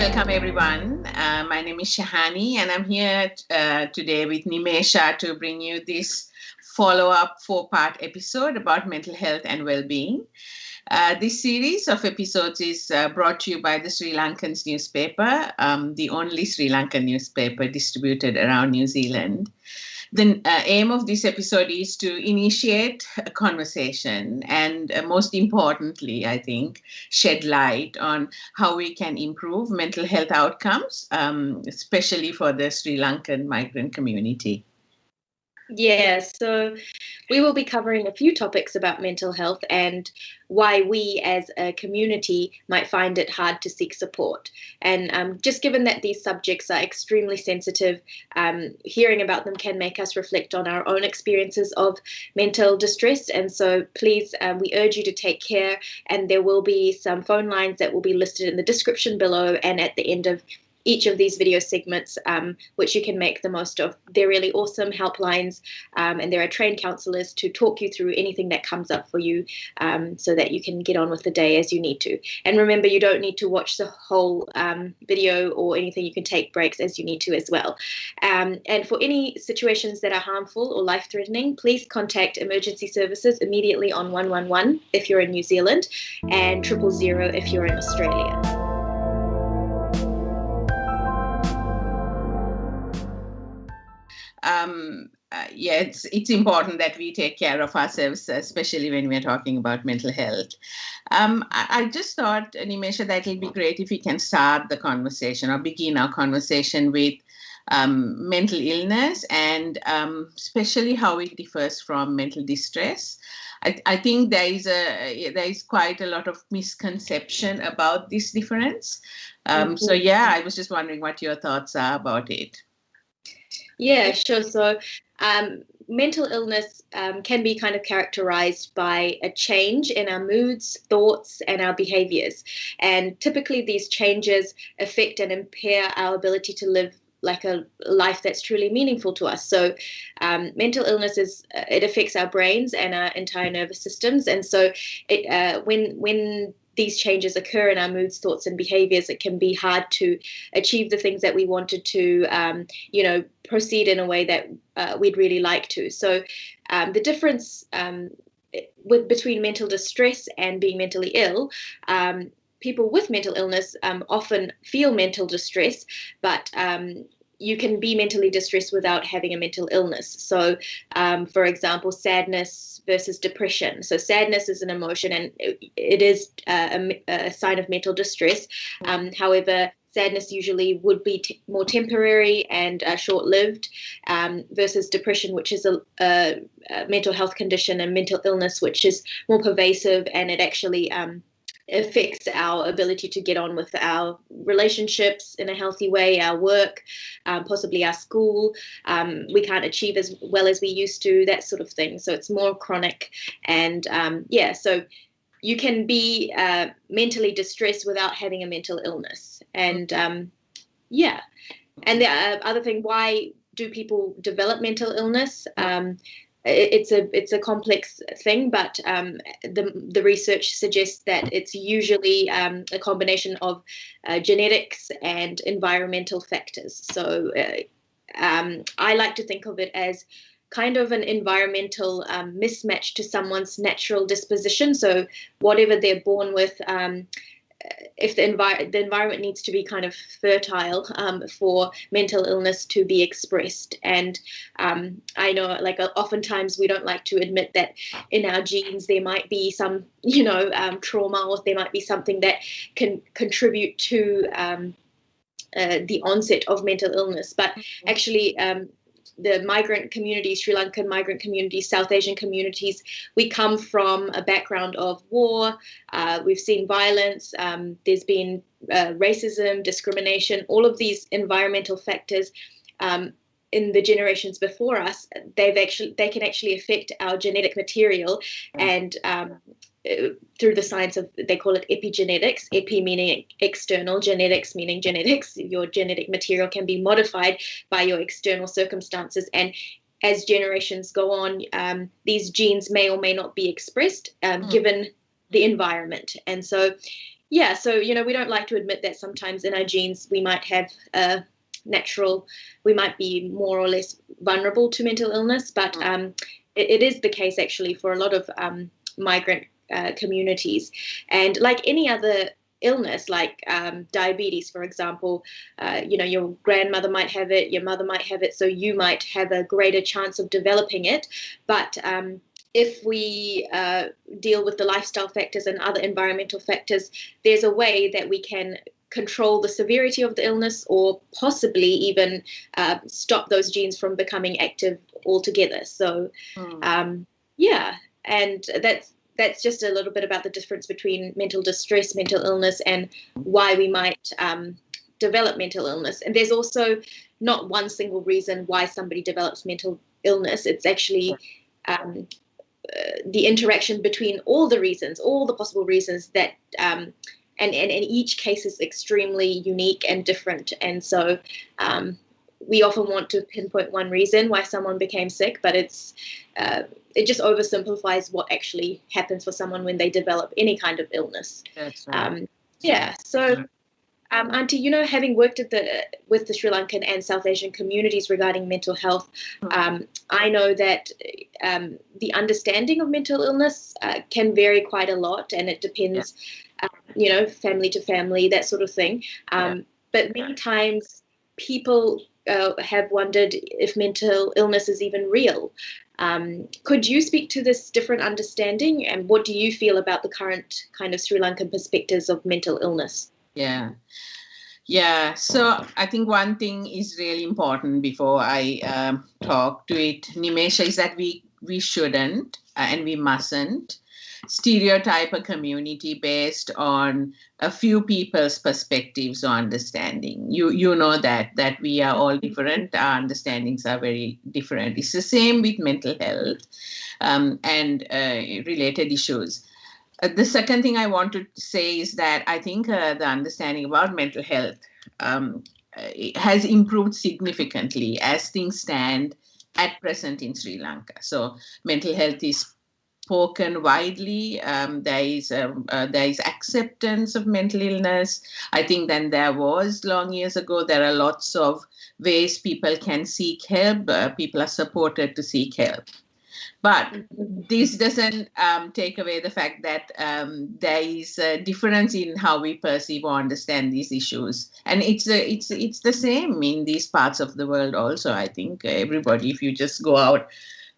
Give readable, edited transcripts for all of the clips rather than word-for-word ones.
welcome everyone. My name is Shahani and I'm here today with Nimesha to bring you this follow-up 4-part episode about mental health and well-being. This series of episodes is brought to you by the Sri Lankan's newspaper, the only Sri Lankan newspaper distributed around New Zealand. The aim of this episode is to initiate a conversation and most importantly, I think, shed light on how we can improve mental health outcomes, especially for the Sri Lankan migrant community. Yeah, so we will be covering a few topics about mental health and why we as a community might find it hard to seek support. And just given that these subjects are extremely sensitive, hearing about them can make us reflect on our own experiences of mental distress. And so please, we urge you to take care, and there will be some phone lines that will be listed in the description below and at the end of each of these video segments, which you can make the most of. They're really awesome helplines, and there are trained counsellors to talk you through anything that comes up for you, so that you can get on with the day as you need to. And remember, you don't need to watch the whole video or anything. You can take breaks as you need to as well. And for any situations that are harmful or life-threatening, please contact emergency services immediately on 111 if you're in New Zealand and 000 if you're in Australia. It's important that we take care of ourselves, especially when we're talking about mental health. I just thought, Nimesha, that it'll be great if we can start the conversation or begin our conversation with mental illness and especially how it differs from mental distress. I think there is quite a lot of misconception about this difference. So I was just wondering what your thoughts are about it. Yeah, sure. So mental illness can be kind of characterized by a change in our moods, thoughts, and our behaviors. And typically these changes affect and impair our ability to live like a life that's truly meaningful to us. So mental illness it affects our brains and our entire nervous systems. And so when these changes occur in our moods, thoughts, and behaviors, it can be hard to achieve the things that we wanted to, proceed in a way that we'd really like to. So the difference between mental distress and being mentally ill, people with mental illness often feel mental distress, but you can be mentally distressed without having a mental illness. So, for example, sadness versus depression. So sadness is an emotion and it is a sign of mental distress. However, sadness usually would be more temporary and short-lived versus depression, which is a mental health condition, and mental illness, which is more pervasive, and it actually affects our ability to get on with our relationships in a healthy way, our work, possibly our school. We can't achieve as well as we used to, that sort of thing. So it's more chronic. And so you can be mentally distressed without having a mental illness. And and the other thing, why do people develop mental illness? It's a complex thing, but the research suggests that it's usually a combination of genetics and environmental factors. So I like to think of it as kind of an environmental mismatch to someone's natural disposition. So whatever they're born with, if the environment needs to be kind of fertile for mental illness to be expressed. And I know, like, oftentimes we don't like to admit that in our genes there might be some, trauma, or there might be something that can contribute to the onset of mental illness. But actually, the migrant communities, Sri Lankan migrant communities, South Asian communities, we come from a background of war. We've seen violence. There's been racism, discrimination, all of these environmental factors in the generations before us. They can actually affect our genetic material, and through the science of, they call it epigenetics, epi meaning external, genetics meaning genetics. Your genetic material can be modified by your external circumstances. And as generations go on, these genes may or may not be expressed given the environment. And so Yeah, so, we don't like to admit that sometimes in our genes we might have we might be more or less vulnerable to mental illness, but it is the case actually for a lot of migrant communities. And like any other illness, like diabetes, for example, your grandmother might have it, your mother might have it, so you might have a greater chance of developing it. But if we deal with the lifestyle factors and other environmental factors, there's a way that we can control the severity of the illness, or possibly even stop those genes from becoming active altogether. So, yeah, and that's just a little bit about the difference between mental distress, mental illness, and why we might develop mental illness. And there's also not one single reason why somebody develops mental illness. It's actually the interaction between all the reasons, all the possible reasons that, and each case is extremely unique and different. And so we often want to pinpoint one reason why someone became sick, but it just oversimplifies what actually happens for someone when they develop any kind of illness. That's right. So Auntie, having worked with the Sri Lankan and South Asian communities regarding mental health, I know that the understanding of mental illness can vary quite a lot, and it depends, family to family, that sort of thing. But many times people have wondered if mental illness is even real. Could you speak to this different understanding, and what do you feel about the current kind of Sri Lankan perspectives of mental illness? Yeah. So I think one thing is really important before I talk to it, Nimesha, is that we shouldn't and we mustn't stereotype a community based on a few people's perspectives or understanding. You know that we are all different. Our understandings are very different. It's the same with mental health and related issues. The second thing I want to say is that I think the understanding about mental health has improved significantly as things stand at present in Sri Lanka. So mental health is spoken widely. There is acceptance of mental illness. I think then there was long years ago. There are lots of ways people can seek help. People are supported to seek help. But this doesn't take away the fact that there is a difference in how we perceive or understand these issues, and it's the same in these parts of the world also. I think everybody, if you just go out,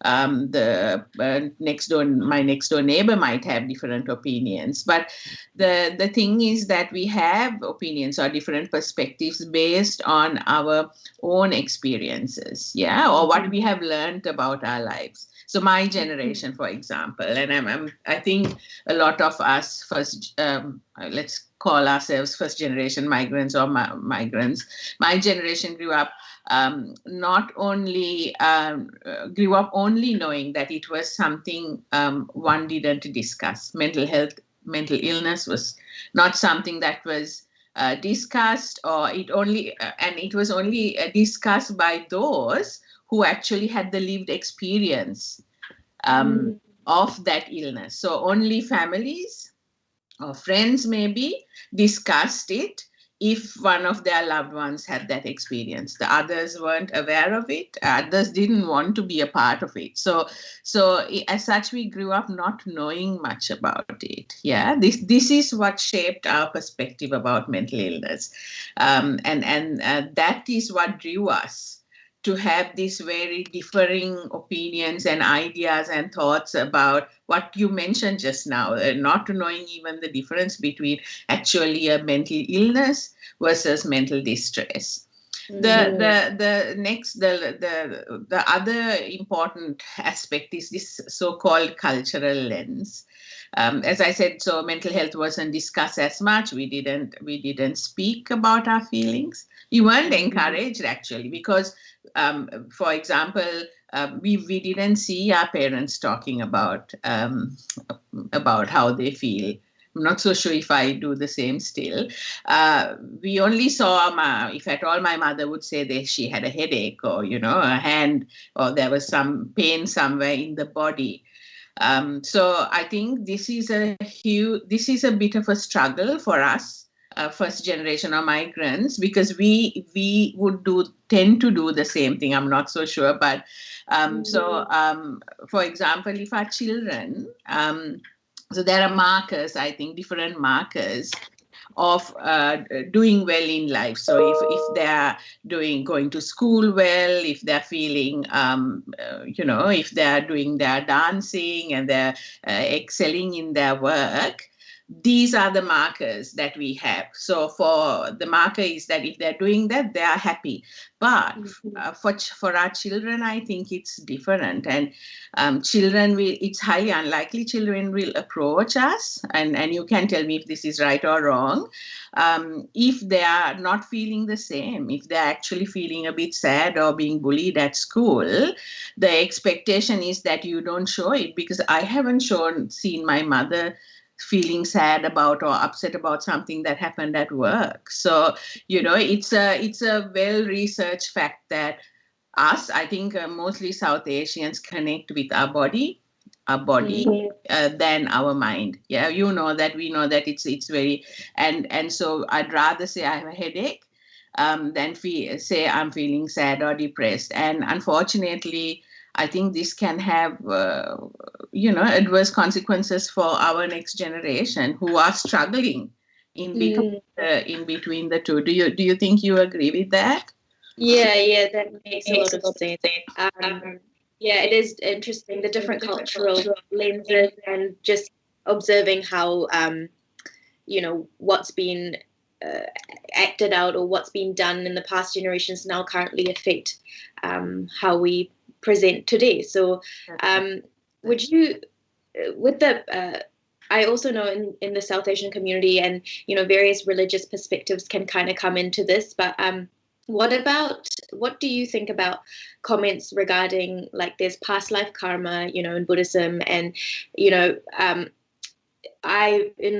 my next door neighbor might have different opinions, but the thing is that we have opinions or different perspectives based on our own experiences, or what we have learned about our lives. So my generation, for example, and I think a lot of us let's call ourselves first generation migrants or migrants. My generation grew up only knowing that it was something one didn't discuss. Mental illness was not something that was discussed, or it was only discussed by those who actually had the lived experience of that illness. So only families or friends maybe discussed it if one of their loved ones had that experience. The others weren't aware of it. Others didn't want to be a part of it. So as such, we grew up not knowing much about it. This is what shaped our perspective about mental illness. And that is what drew us to have these very differing opinions and ideas and thoughts about what you mentioned just now, not knowing even the difference between actually a mental illness versus mental distress. The other important aspect is this so-called cultural lens. As I said, so mental health wasn't discussed as much. We didn't speak about our feelings. We weren't encouraged actually, because for example, we didn't see our parents talking about how they feel. I'm not so sure if I do the same still. We only saw, if at all, my mother would say that she had a headache, or a hand, or there was some pain somewhere in the body. So I think this is a bit of a struggle for us, first generation of migrants, because we would tend to do the same thing. I'm not so sure, but for example, if our children, so there are markers, I think, different markers of doing well in life. So if they are going to school well, if they're feeling, if they are doing their dancing and they're excelling in their work, these are the markers that we have. So for the marker is that if they're doing that, they are happy. But for our children, I think it's different. And it's highly unlikely children will approach us. And you can tell me if this is right or wrong. If they are not feeling the same, if they're actually feeling a bit sad or being bullied at school, the expectation is that you don't show it, because I haven't seen my mother feeling sad about or upset about something that happened at work. So, it's a well-researched fact that I think mostly South Asians connect with our body than our mind. Yeah, that we know that it's very, and so I'd rather say I have a headache than say I'm feeling sad or depressed. And unfortunately, I think this can have, adverse consequences for our next generation who are struggling in between the two. Do you think you agree with that? Yeah, that makes a lot of sense. Yeah, it is interesting, the different cultural lenses, and just observing how, what's been acted out or what's been done in the past generations now currently affect how we present today. So would you, with the I also know in the South Asian community, and various religious perspectives can kind of come into this, but what do you think about comments regarding, like, there's past life karma, in Buddhism, and in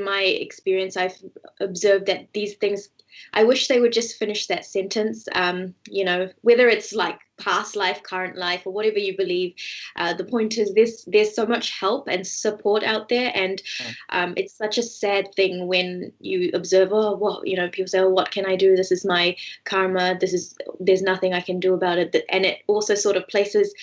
my experience, I've observed that these things, I wish they would just finish that sentence, whether it's like past life, current life, or whatever you believe. The point is there's so much help and support out there, and it's such a sad thing when you observe, people say, oh, what can I do? This is my karma. There's nothing I can do about it. And it also sort of places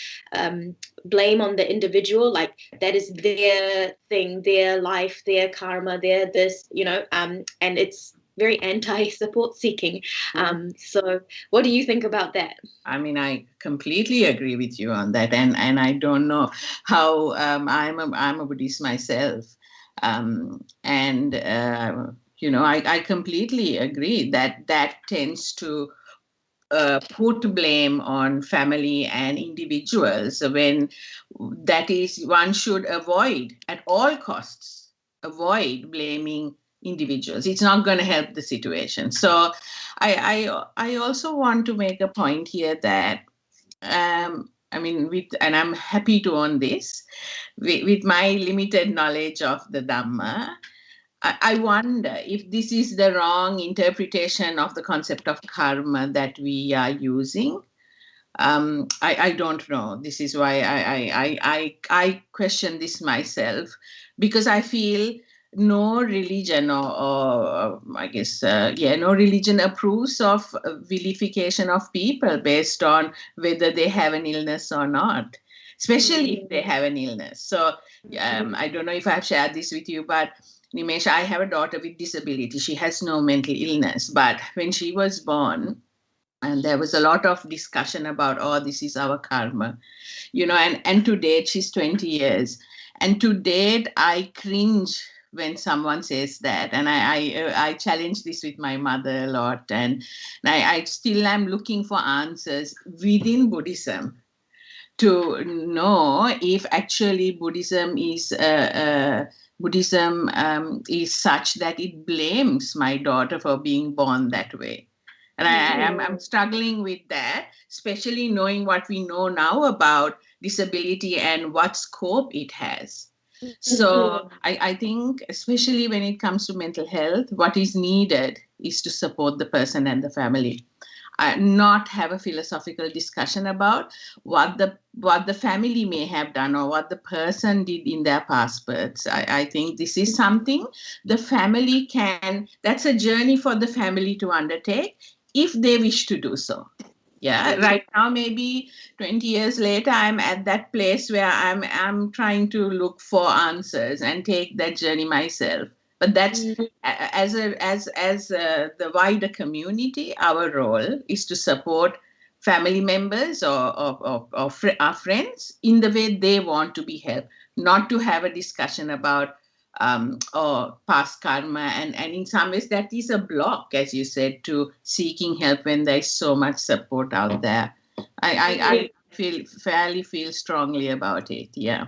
blame on the individual, like that is their thing, their life, their karma, their this, and it's very anti-support seeking. So what do you think about that? I mean, I completely agree with you on that, and I don't know how. I'm a Buddhist myself, and I completely agree that tends to put blame on family and individuals, when that is, one should avoid at all costs, avoid blaming individuals. It's not going to help the situation. So I also want to make a point here that and I'm happy to own this, with my limited knowledge of the Dhamma, I wonder if this is the wrong interpretation of the concept of karma that we are using. I don't know. This is why I question this myself, because I feel no religion or I guess, no religion approves of vilification of people based on whether they have an illness or not, especially if they have an illness. So I don't know if I've shared this with you, but Nimesha, I have a daughter with disability. She has no mental illness, but when she was born, and there was a lot of discussion about, oh, this is our karma, and to date, she's 20 years. And to date, I cringe when someone says that. And I challenge this with my mother a lot. And I still am looking for answers within Buddhism to know if actually Buddhism is such that it blames my daughter for being born that way. And I'm struggling with that, especially knowing what we know now about disability and what scope it has. So I think, especially when it comes to mental health, what is needed is to support the person and the family. not have a philosophical discussion about what the family may have done or what the person did in their past births. I think this is something the family that's a journey for the family to undertake if they wish to do so. Yeah, right now, maybe 20 years later, I'm at that place where I'm trying to look for answers and take that journey myself. But that's as the wider community, our role is to support family members or our friends in the way they want to be helped, not to have a discussion about or past karma. And in some ways, that is a block, as you said, to seeking help when there's so much support out there. I feel strongly about it. Yeah.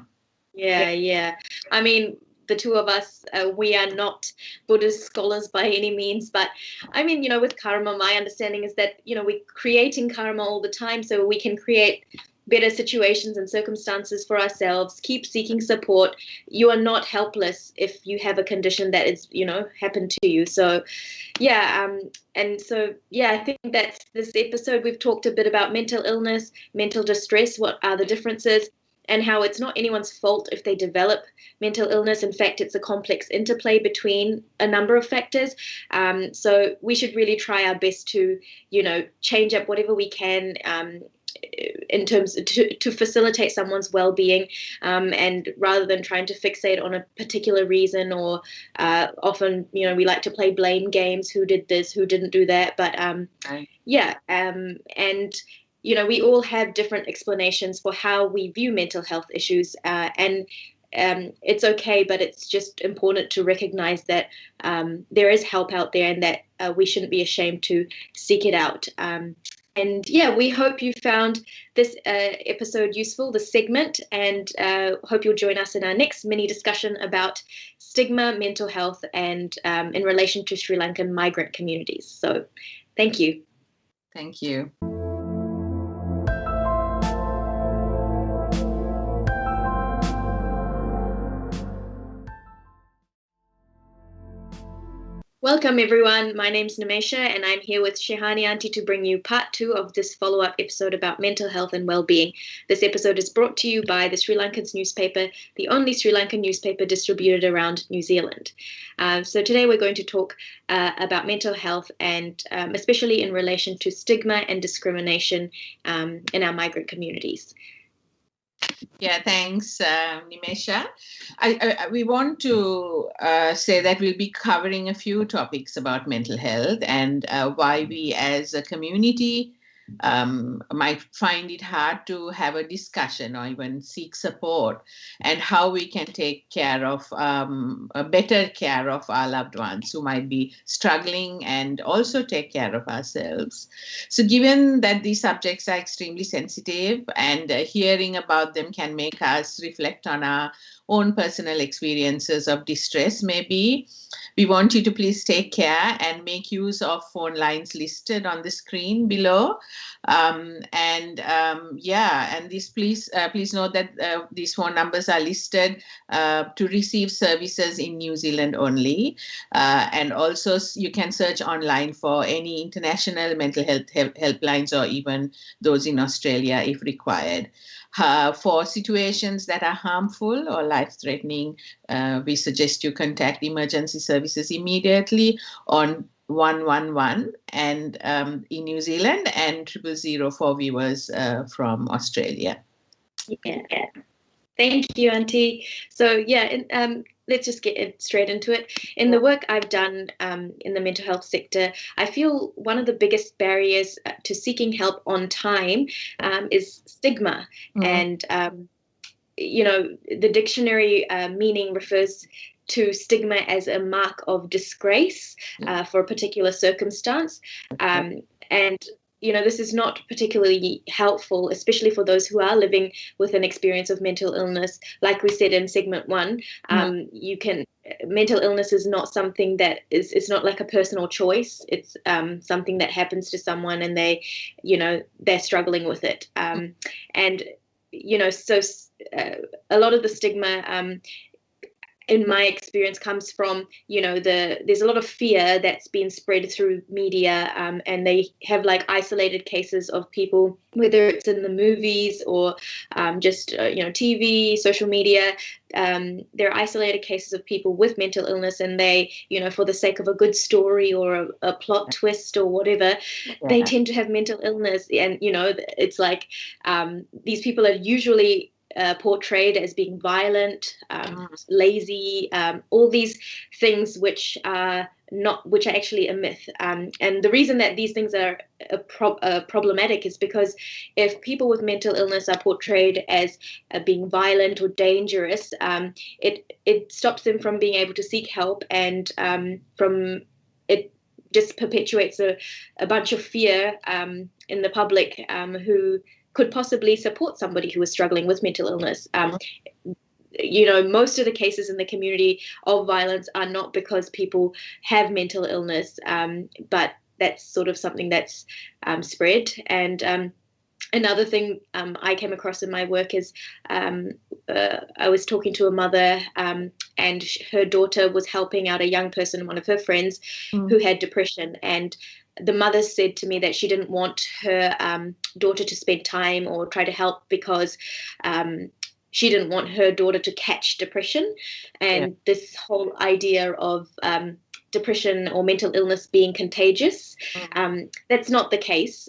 Yeah. I mean, the two of us, we are not Buddhist scholars by any means, but I mean, with karma, my understanding is that, we're creating karma all the time so we can create better situations and circumstances for ourselves, keep seeking support. You are not helpless if you have a condition that is, happened to you. So, I think that's this episode. We've talked a bit about mental illness, mental distress, what are the differences, and how it's not anyone's fault if they develop mental illness. In fact, it's a complex interplay between a number of factors. So we should really try our best to, change up whatever we can in terms to facilitate someone's well-being, and rather than trying to fixate on a particular reason or often, we like to play blame games. Who did this? Who didn't do that? But and we all have different explanations for how we view mental health issues, and it's okay, but it's just important to recognize that there is help out there and that we shouldn't be ashamed to seek it out. We hope you found this episode useful, this segment, and hope you'll join us in our next mini discussion about stigma, mental health, and in relation to Sri Lankan migrant communities. So thank you. Thank you. Welcome, everyone. My name's Nimesha, and I'm here with Shehani Auntie to bring you part 2 of this follow-up episode about mental health and well-being. This episode is brought to you by the Sri Lankan's newspaper, the only Sri Lankan newspaper distributed around New Zealand. So today we're going to talk about mental health and especially in relation to stigma and discrimination in our migrant communities. Yeah, thanks, Nimesha. We want to say that we'll be covering a few topics about mental health and why we as a community might find it hard to have a discussion or even seek support, and how we can take care of better care of our loved ones who might be struggling, and also take care of ourselves. So given that these subjects are extremely sensitive, and hearing about them can make us reflect on our own personal experiences of distress, maybe we want you to please take care and make use of phone lines listed on the screen below. Please note that these phone numbers are listed to receive services in New Zealand only. And also you can search online for any international mental health helplines or even those in Australia if required. For situations that are harmful or life-threatening, we suggest you contact emergency services immediately on 111 and in New Zealand, and 000 for viewers from Australia. Yeah. Thank you, Auntie. So let's just get straight into it. In the work I've done in the mental health sector, I feel one of the biggest barriers to seeking help on time is stigma. And, the dictionary meaning refers to stigma as a mark of disgrace for a particular circumstance. This is not particularly helpful, especially for those who are living with an experience of mental illness. Like we said in segment 1, mental illness is not something that it's not like a personal choice. It's something that happens to someone and they're struggling with it. So a lot of the stigma in my experience, comes from, there's a lot of fear that's been spread through media, and they have like isolated cases of people, whether it's in the movies or just TV, social media. There are isolated cases of people with mental illness, and they, for the sake of a good story or a plot twist or whatever, they tend to have mental illness. And, it's like these people are usually portrayed as being violent, lazy, all these things which are actually a myth. And the reason that these things are problematic is because if people with mental illness are portrayed as being violent or dangerous, it stops them from being able to seek help, and from it just perpetuates a bunch of fear in the public who could possibly support somebody who is struggling with mental illness. Most of the cases in the community of violence are not because people have mental illness, but that's sort of something that's spread. And another thing I came across in my work is I was talking to a mother, and her daughter was helping out a young person, one of her friends, who had depression. And the mother said to me that she didn't want her daughter to spend time or try to help because she didn't want her daughter to catch depression. And this whole idea of depression or mental illness being contagious, that's not the case.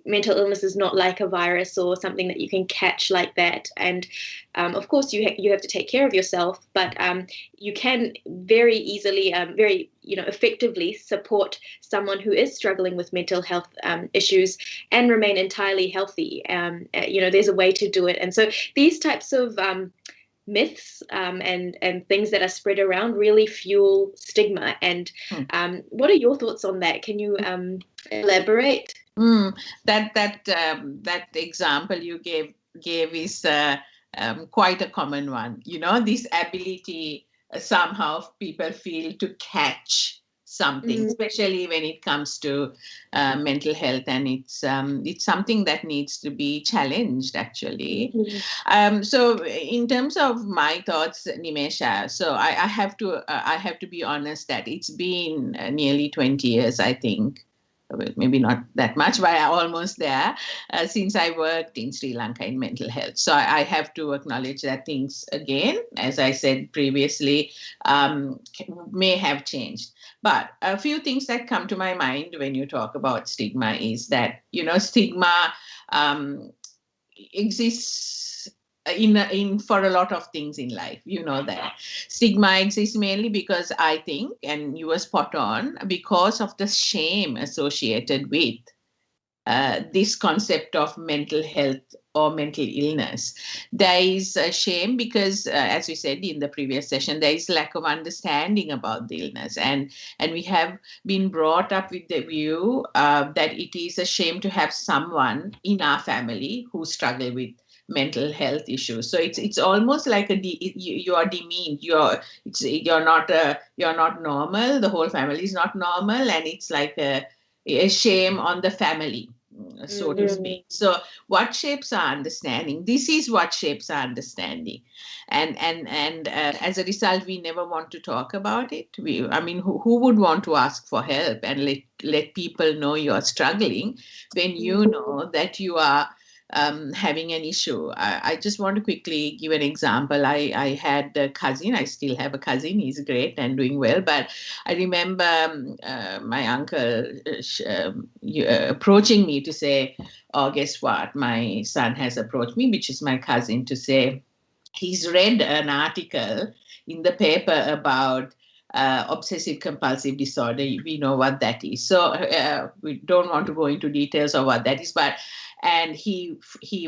Mental illness is not like a virus or something that you can catch like that. And of course, you have to take care of yourself, but you can very easily, very effectively support someone who is struggling with mental health issues and remain entirely healthy. There's a way to do it. And so these types of myths and things that are spread around really fuel stigma. And what are your thoughts on that? Can you elaborate? That example you gave is quite a common one. This ability somehow people feel to catch something, especially when it comes to mental health, and it's something that needs to be challenged, actually. So in terms of my thoughts, Nimesha, so I have to be honest that it's been nearly 20 years, I think. Maybe not that much, but almost there, since I worked in Sri Lanka in mental health. So I have to acknowledge that things, again, as I said previously, may have changed. But a few things that come to my mind when you talk about stigma is that, stigma exists in for a lot of things in life. That stigma exists mainly because I think, and you were spot on, because of the shame associated with this concept of mental health or mental illness. There is a shame because, as we said in the previous session, there is lack of understanding about the illness, and we have been brought up with the view that it is a shame to have someone in our family who struggle with mental health issues. So it's almost like you are demeaned. You're not normal. The whole family is not normal, and it's like a shame on the family, so to speak. So what shapes our understanding? This is what shapes our understanding, and as a result, we never want to talk about it. Who would want to ask for help and let people know you are struggling when you know that you are having an issue? I just want to quickly give an example. I had a cousin. I still have a cousin. He's great and doing well. But I remember my uncle approaching me to say, "Oh, guess what? My son has approached me," which is my cousin, to say he's read an article in the paper about obsessive compulsive disorder. We know what that is. So we don't want to go into details of what that is, and he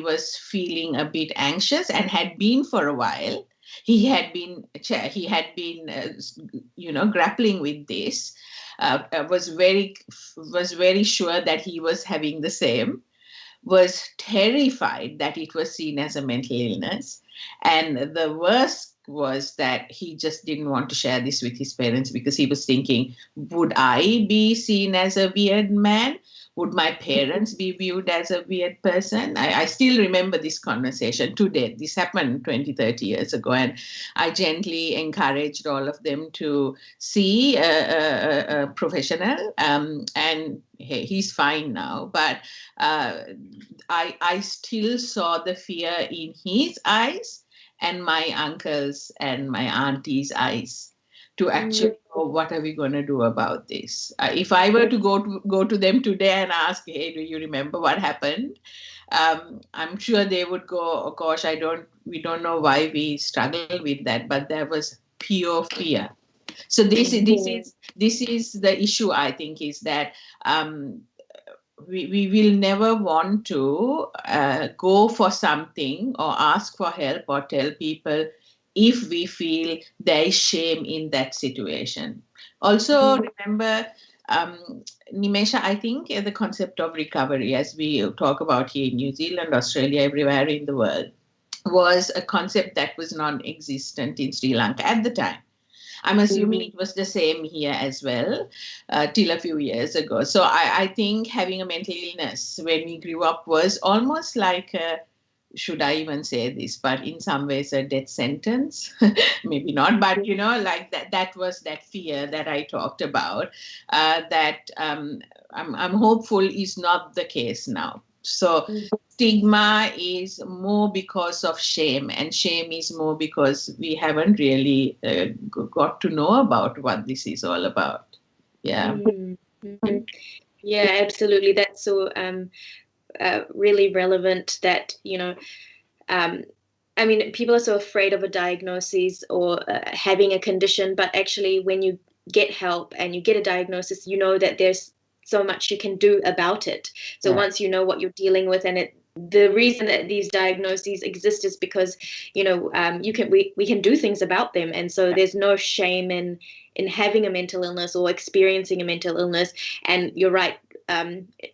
was feeling a bit anxious and had been for a while. He had been grappling with this. Was very sure that he was having the same. Was terrified that it was seen as a mental illness. And the worst was that he just didn't want to share this with his parents because he was thinking, would I be seen as a weird man? Would my parents be viewed as a weird person? I still remember this conversation today. This happened 20, 30 years ago. And I gently encouraged all of them to see a professional. And he's fine now. But I still saw the fear in his eyes and my uncle's and my auntie's eyes to actually know what are we going to do about this. If I were to go to them today and ask, hey, do you remember what happened? I'm sure they would go, oh gosh, we don't know why we struggle with that, but there was pure fear. So this is the issue, I think, is that we will never want to go for something or ask for help or tell people if we feel there is shame in that situation. Also, remember, Nimesha, I think the concept of recovery, as we talk about here in New Zealand, Australia, everywhere in the world, was a concept that was non-existent in Sri Lanka at the time. I'm assuming it was the same here as well till a few years ago. So I think having a mental illness when we grew up was almost like should I even say this, but in some ways a death sentence. Maybe not, but like that was that fear that I talked about that I'm hopeful is not the case now. So stigma is more because of shame, and shame is more because we haven't really got to know about what this is all about. Yeah. Yeah, absolutely. That's so really relevant that, I mean, people are so afraid of a diagnosis or having a condition, but actually when you get help and you get a diagnosis, you know that there's so much you can do about it. So once you know what you're dealing with, and the reason that these diagnoses exist is because, we can do things about them. And so there's no shame in having a mental illness or experiencing a mental illness. And you're right,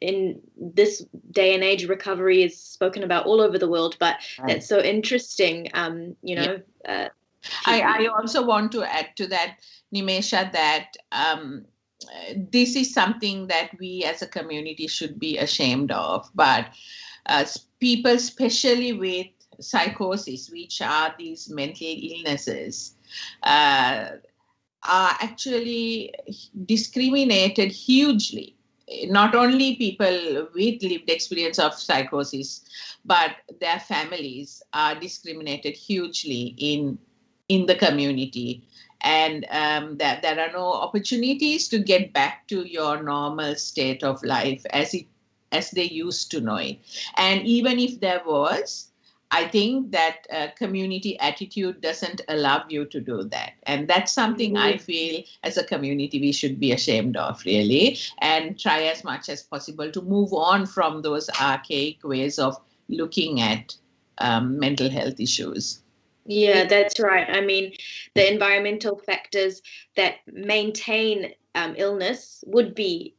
in this day and age, recovery is spoken about all over the world, but that's so interesting. I also want to add to that, Nimesha, that this is something that we as a community should be ashamed of, but people, especially with psychosis, which are these mental illnesses, are actually discriminated hugely. Not only people with lived experience of psychosis, but their families are discriminated hugely in the community. And that there are no opportunities to get back to your normal state of life as they used to know it. And even if there was, I think that community attitude doesn't allow you to do that. And that's something I feel as a community we should be ashamed of, really, and try as much as possible to move on from those archaic ways of looking at mental health issues. Yeah, that's right. I mean, the environmental factors that maintain illness would be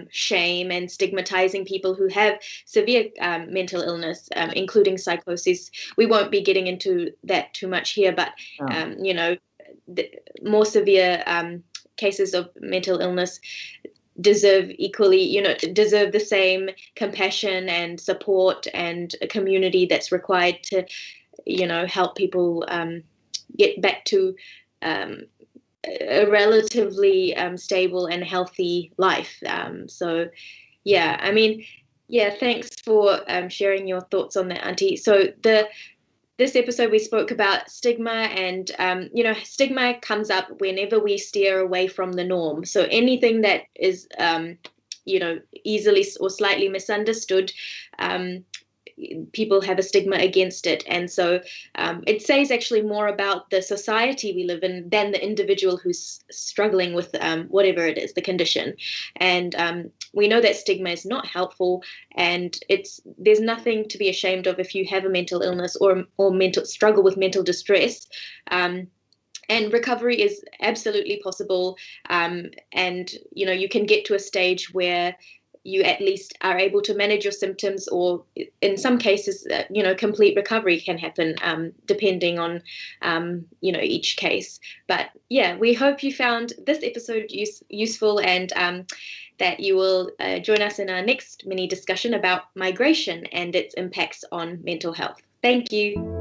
shame and stigmatizing people who have severe mental illness, including psychosis. We won't be getting into that too much here, but, the more severe cases of mental illness deserve the same compassion and support and a community that's required to help people get back to a relatively stable and healthy life. Thanks for sharing your thoughts on that, Auntie. So this episode we spoke about stigma, and stigma comes up whenever we steer away from the norm. So anything that is easily or slightly misunderstood, people have a stigma against it. And so it says actually more about the society we live in than the individual who's struggling with whatever it is, the condition. And we know that stigma is not helpful, and there's nothing to be ashamed of if you have a mental illness or struggle with mental distress. And recovery is absolutely possible. And you can get to a stage where you at least are able to manage your symptoms, or in some cases, complete recovery can happen, depending on, each case. But yeah, we hope you found this episode useful, and that you will join us in our next mini discussion about migration and its impacts on mental health. Thank you.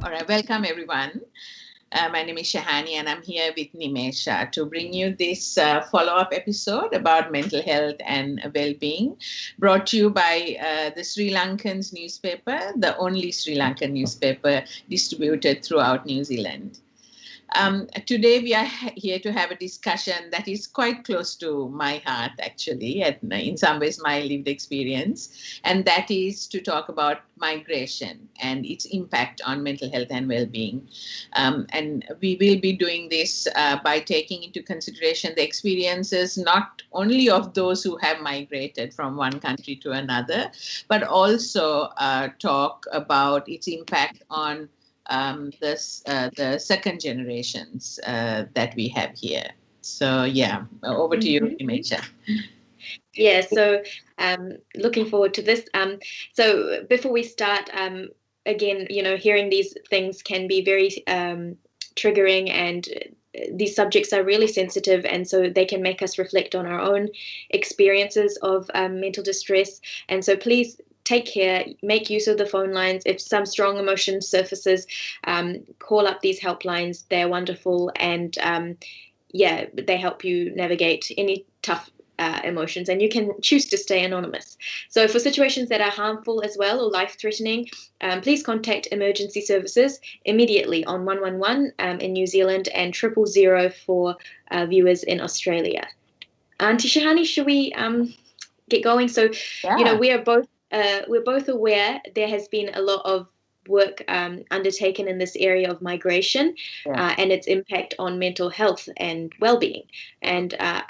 All right, welcome everyone. My name is Shahani, and I'm here with Nimesha to bring you this follow-up episode about mental health and well-being, brought to you by the Sri Lankan's newspaper, the only Sri Lankan newspaper distributed throughout New Zealand. Today we are here to have a discussion that is quite close to my heart, actually, and in some ways my lived experience, and that is to talk about migration and its impact on mental health and well-being. And we will be doing this by taking into consideration the experiences not only of those who have migrated from one country to another, but also talk about its impact on the second generations that we have here. So yeah, over to you, Nimesha. Yeah, so looking forward to this. So before we start, again, hearing these things can be very triggering, and these subjects are really sensitive, and so they can make us reflect on our own experiences of mental distress. And so please take care, make use of the phone lines. If some strong emotion surfaces, call up these helplines. They're wonderful, and they help you navigate any tough emotions, and you can choose to stay anonymous. So for situations that are harmful as well or life-threatening, please contact emergency services immediately on 111 in New Zealand and 000 for viewers in Australia. Auntie Shahani, should we get going? So, we're both aware there has been a lot of work undertaken in this area of migration and its impact on mental health and well-being. And, I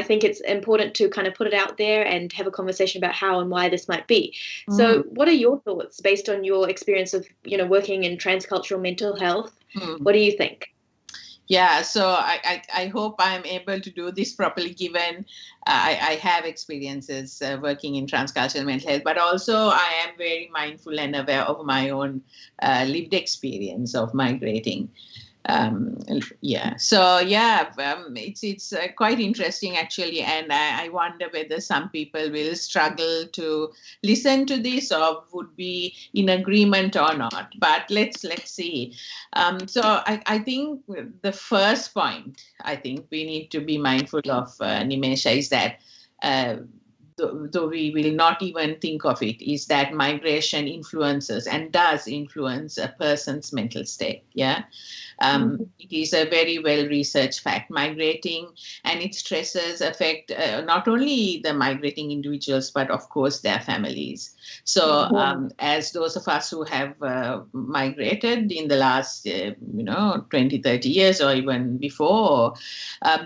think it's important to kind of put it out there and have a conversation about how and why this might be. So what are your thoughts based on your experience of, working in transcultural mental health? What do you think? Yeah, so I hope I'm able to do this properly, given I have experiences working in transcultural mental health, but also I am very mindful and aware of my own lived experience of migrating. It's quite interesting, actually, and I wonder whether some people will struggle to listen to this or would be in agreement or not. But let's see. So I think the first point I think we need to be mindful of, Nimesha, is that though we will not even think of it, is that migration influences and does influence a person's mental state. Yeah. It is a very well-researched fact. Migrating and its stresses affect not only the migrating individuals, but of course their families. So as those of us who have migrated in the last, 20, 30 years or even before,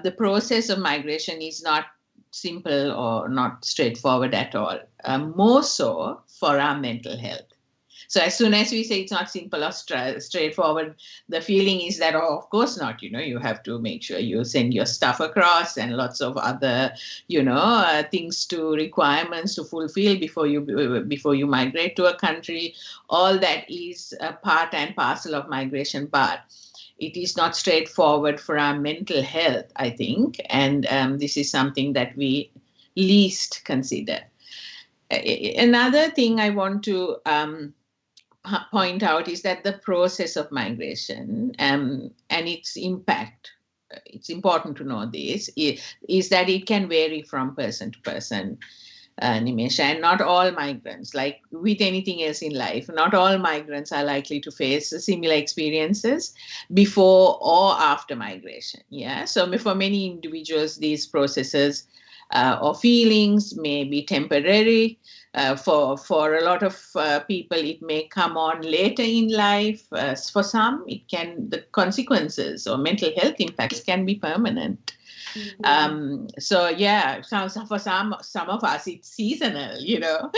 the process of migration is not simple or not straightforward at all, more so for our mental health. So as soon as we say it's not simple or straightforward, the feeling is that, of course not, you have to make sure you send your stuff across and lots of other, requirements to fulfill before you migrate to a country. All that is a part and parcel of migration, but it is not straightforward for our mental health, I think, and this is something that we least consider. Another thing I want to point out is that the process of migration and its impact, it's important to know this, is that it can vary from person to person, Nimesha, and not all migrants, like with anything else in life, not all migrants are likely to face similar experiences before or after migration. Yeah, so for many individuals, these processes or feelings may be temporary. For a lot of people, it may come on later in life. For some, the consequences or mental health impacts can be permanent. So yeah, for some of us it's seasonal,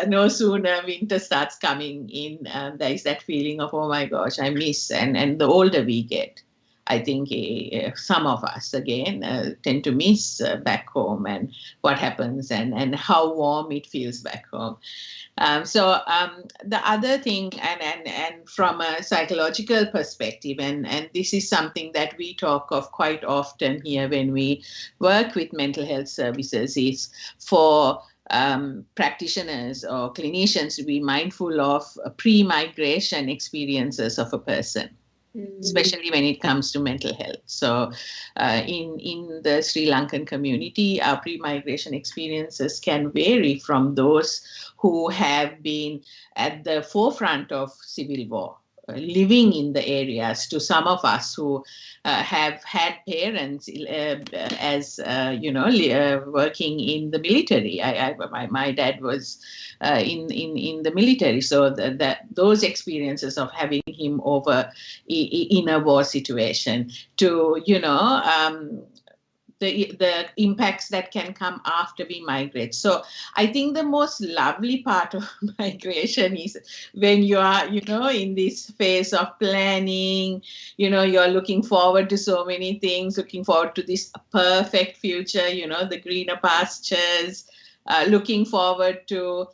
no sooner winter starts coming in, there is that feeling of, oh my gosh, I miss. And the older we get, I think some of us again tend to miss back home and what happens and how warm it feels back home. The other thing, and from a psychological perspective, and this is something that we talk of quite often here when we work with mental health services, is for practitioners or clinicians to be mindful of pre-migration experiences of a person, especially when it comes to mental health. So in the Sri Lankan community, our pre-migration experiences can vary from those who have been at the forefront of civil war, living in the areas, to some of us who have had parents as working in the military. My dad was in the military, so those experiences of having him over in a war situation, to the impacts that can come after we migrate. So I think the most lovely part of migration is when you are, in this phase of planning, you're looking forward to so many things, looking forward to this perfect future, the greener pastures, looking forward to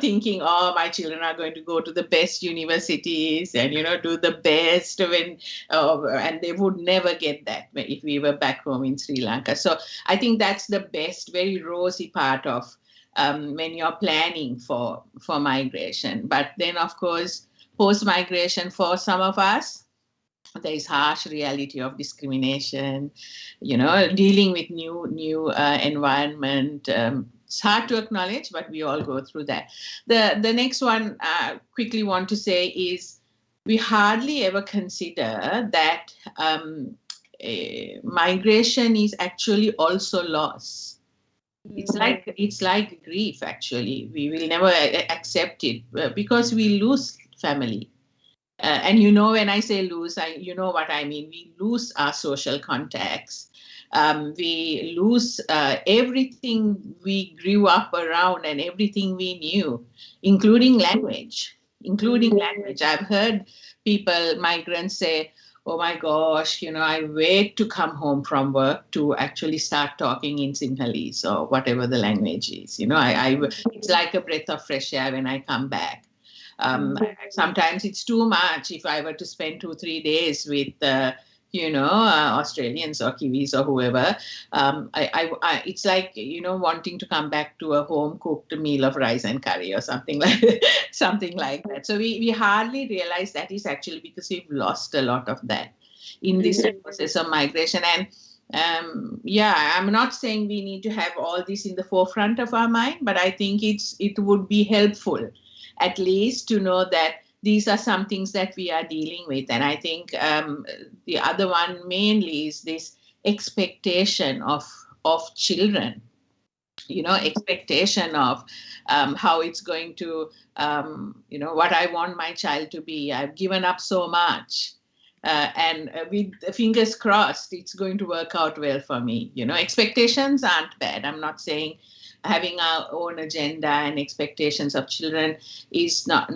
thinking, oh, my children are going to go to the best universities and, do the best and they would never get that if we were back home in Sri Lanka. So I think that's the best, very rosy part of when you're planning for migration. But then, of course, post-migration for some of us, there is harsh reality of discrimination, dealing with new environment. It's hard to acknowledge, but we all go through that. The next one I quickly want to say is we hardly ever consider that migration is actually also loss. It's like grief, actually. We will never accept it because we lose family. And when I say lose, you know what I mean. We lose our social contacts. We lose everything we grew up around and everything we knew, including language. I've heard people, migrants, say, oh my gosh, I wait to come home from work to actually start talking in Sinhalese or whatever the language is. It's like a breath of fresh air when I come back. Sometimes it's too much if I were to spend 2-3 days with Australians or Kiwis or whoever. It's like wanting to come back to a home cooked meal of rice and curry or something like that. So we hardly realize that is actually because we've lost a lot of that in this process of migration. And I'm not saying we need to have all this in the forefront of our mind, but I think it would be helpful at least to know that these are some things that we are dealing with. And I think the other one mainly is this expectation of children, expectation of how it's going to, what I want my child to be. I've given up so much. And with fingers crossed, it's going to work out well for me. Expectations aren't bad. I'm not saying having our own agenda and expectations of children is not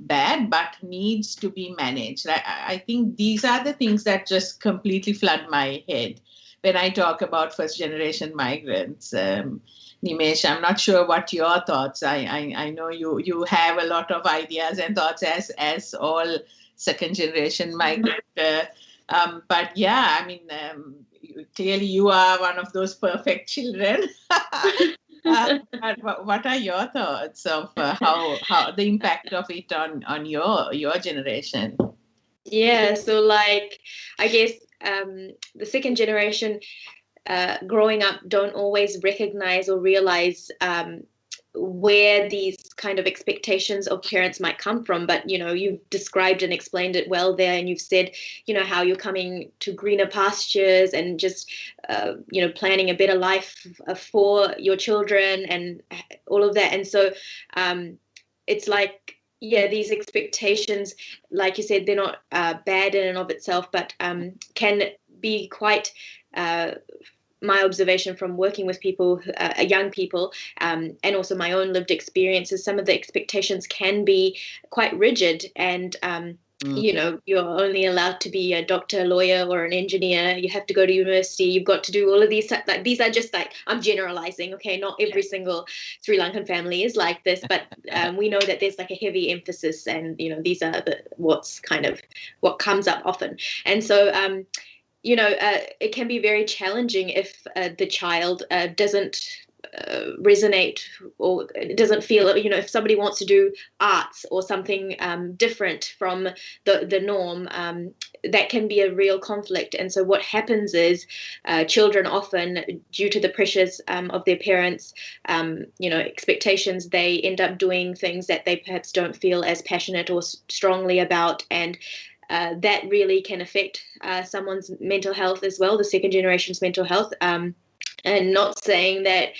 bad, but needs to be managed. I think these are the things that just completely flood my head when I talk about first generation migrants. Nimesh, I'm not sure what your thoughts. I know you have a lot of ideas and thoughts as all second generation migrant. But yeah, I mean, clearly you are one of those perfect children. What are your thoughts of how the impact of it on your generation? Yeah, so I guess the second generation growing up don't always recognize or realize where these kind of expectations of parents might come from. But you've described and explained it well there, and you've said how you're coming to greener pastures and just planning a better life for your children and all of that. And so it's like, yeah, these expectations, like you said, they're not bad in and of itself, but can be quite my observation from working with people, young people, and also my own lived experiences, some of the expectations can be quite rigid, and you're only allowed to be a doctor, lawyer, or an engineer. You have to go to university. You've got to do all of these. Like, these are just like, I'm generalizing. Okay, not every single Sri Lankan family is like this, but we know that there's like a heavy emphasis, and these are what comes up often, and so. It can be very challenging if the child doesn't resonate or doesn't feel, if somebody wants to do arts or something different from the norm, that can be a real conflict. And so what happens is children often, due to the pressures of their parents, expectations, they end up doing things that they perhaps don't feel as passionate or strongly about, and that really can affect someone's mental health as well, the second generation's mental health. And not saying that,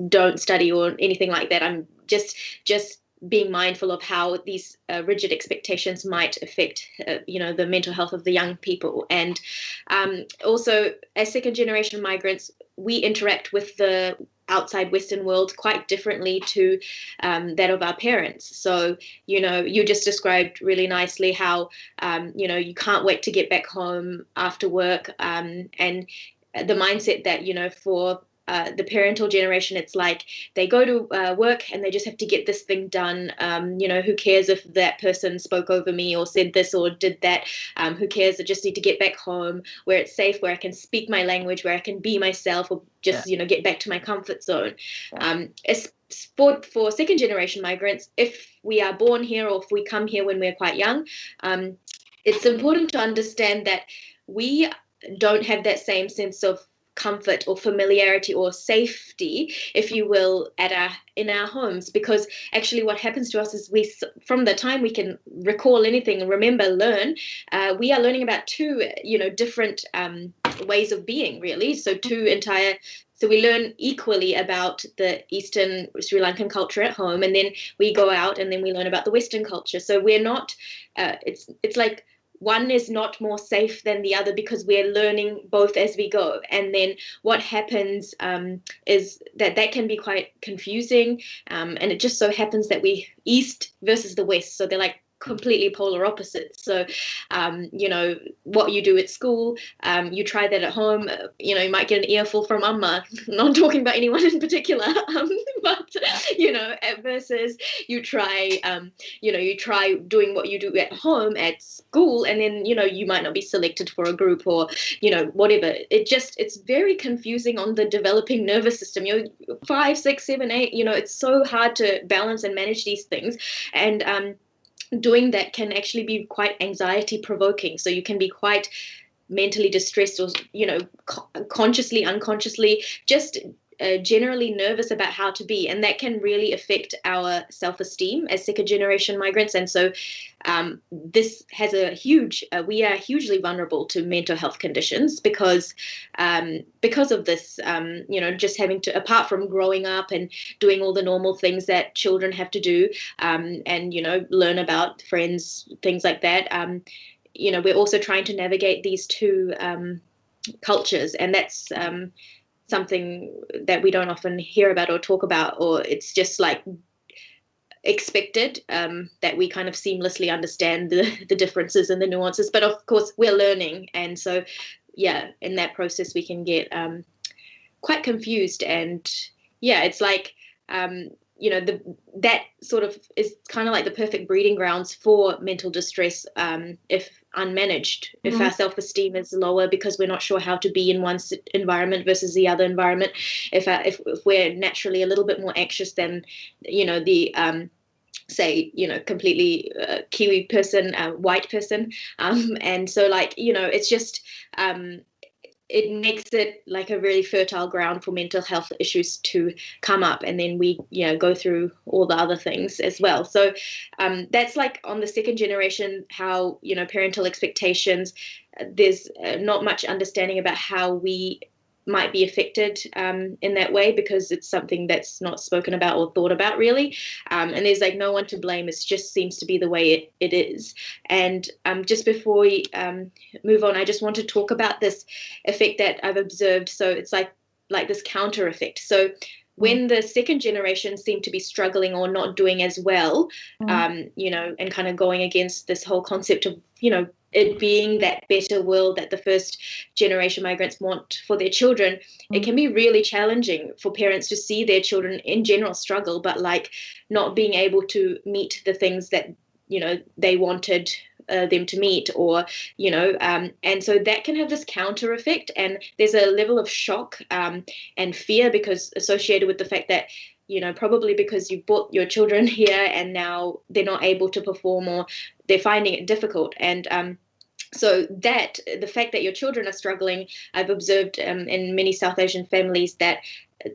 don't study or anything like that. I'm just being mindful of how these rigid expectations might affect, the mental health of the young people. And also, as second generation migrants, we interact with the outside Western world quite differently to that of our parents. So, you just described really nicely how, you can't wait to get back home after work, and the mindset that, for the parental generation, it's like they go to work and they just have to get this thing done. Who cares if that person spoke over me or said this or did that? Who cares? I just need to get back home where it's safe, where I can speak my language, where I can be myself, or just, get back to my comfort zone. For second generation migrants, if we are born here or if we come here when we're quite young, it's important to understand that we don't have that same sense of comfort or familiarity or safety, if you will, in our homes, because actually what happens to us is from the time we can recall anything, remember, learn, we are learning about two different ways of being, really. So we learn equally about the Eastern Sri Lankan culture at home, and then we go out and then we learn about the Western culture. So we're not it's like one is not more safe than the other, because we're learning both as we go. And then what happens is that can be quite confusing. And it just so happens that we East versus the West. So they're like completely polar opposites. So, what you do at school, you try that at home, you might get an earful from Amma, not talking about anyone in particular, but, versus you try doing what you do at home at school, and then, you might not be selected for a group or, whatever. It's very confusing on the developing nervous system. 5, 6, 7, 8, it's so hard to balance and manage these things. And, doing that can actually be quite anxiety provoking. So you can be quite mentally distressed, or, consciously, unconsciously, just generally nervous about how to be. And that can really affect our self-esteem as second generation migrants. And so this has we are hugely vulnerable to mental health conditions because of this, just having to, apart from growing up and doing all the normal things that children have to do, and, learn about friends, things like that. We're also trying to navigate these two cultures, and that's something that we don't often hear about or talk about, or it's just like expected, that we kind of seamlessly understand the differences and the nuances. But of course we're learning, and so in that process we can get quite confused. And it's like that sort of is kind of like the perfect breeding grounds for mental distress, if unmanaged, if our self-esteem is lower because we're not sure how to be in one environment versus the other environment, if we're naturally a little bit more anxious than the say completely Kiwi person, white person, and so it's just it makes it like a really fertile ground for mental health issues to come up, and then we go through all the other things as well. So that's like on the second generation, how parental expectations, there's not much understanding about how we might be affected in that way, because it's something that's not spoken about or thought about really. And there's like no one to blame. It just seems to be the way it is. And just before we move on, I just want to talk about this effect that I've observed. So it's like this counter effect. So when the second generation seem to be struggling or not doing as well, you know, and kind of going against this whole concept of, you know, it being that better world that the first generation migrants want for their children, it can be really challenging for parents to see their children in general struggle, but like not being able to meet the things that, you know, they wanted them to meet, or, you know, and so that can have this counter effect. And there's a level of shock and fear because associated with the fact that, you know, probably because you brought your children here and now they're not able to perform, or they're finding it difficult. And so that the fact that your children are struggling, I've observed in many South Asian families that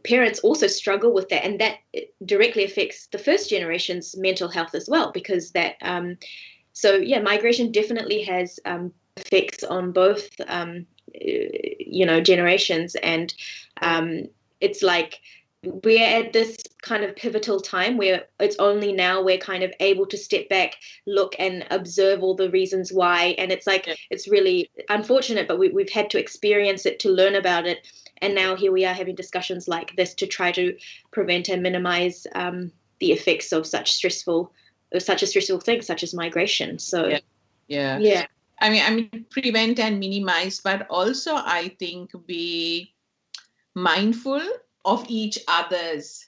parents also struggle with that, and that directly affects the first generation's mental health as well, because that so yeah, migration definitely has effects on both you know, generations. And it's like we're at this kind of pivotal time where it's only now we're kind of able to step back, look and observe all the reasons why. And it's like, it's really unfortunate, but we've had to experience it to learn about it. And now here we are having discussions like this to try to prevent and minimize the effects of such a stressful thing, such as migration. So yeah. I mean, prevent and minimize, but also I think be mindful of each other's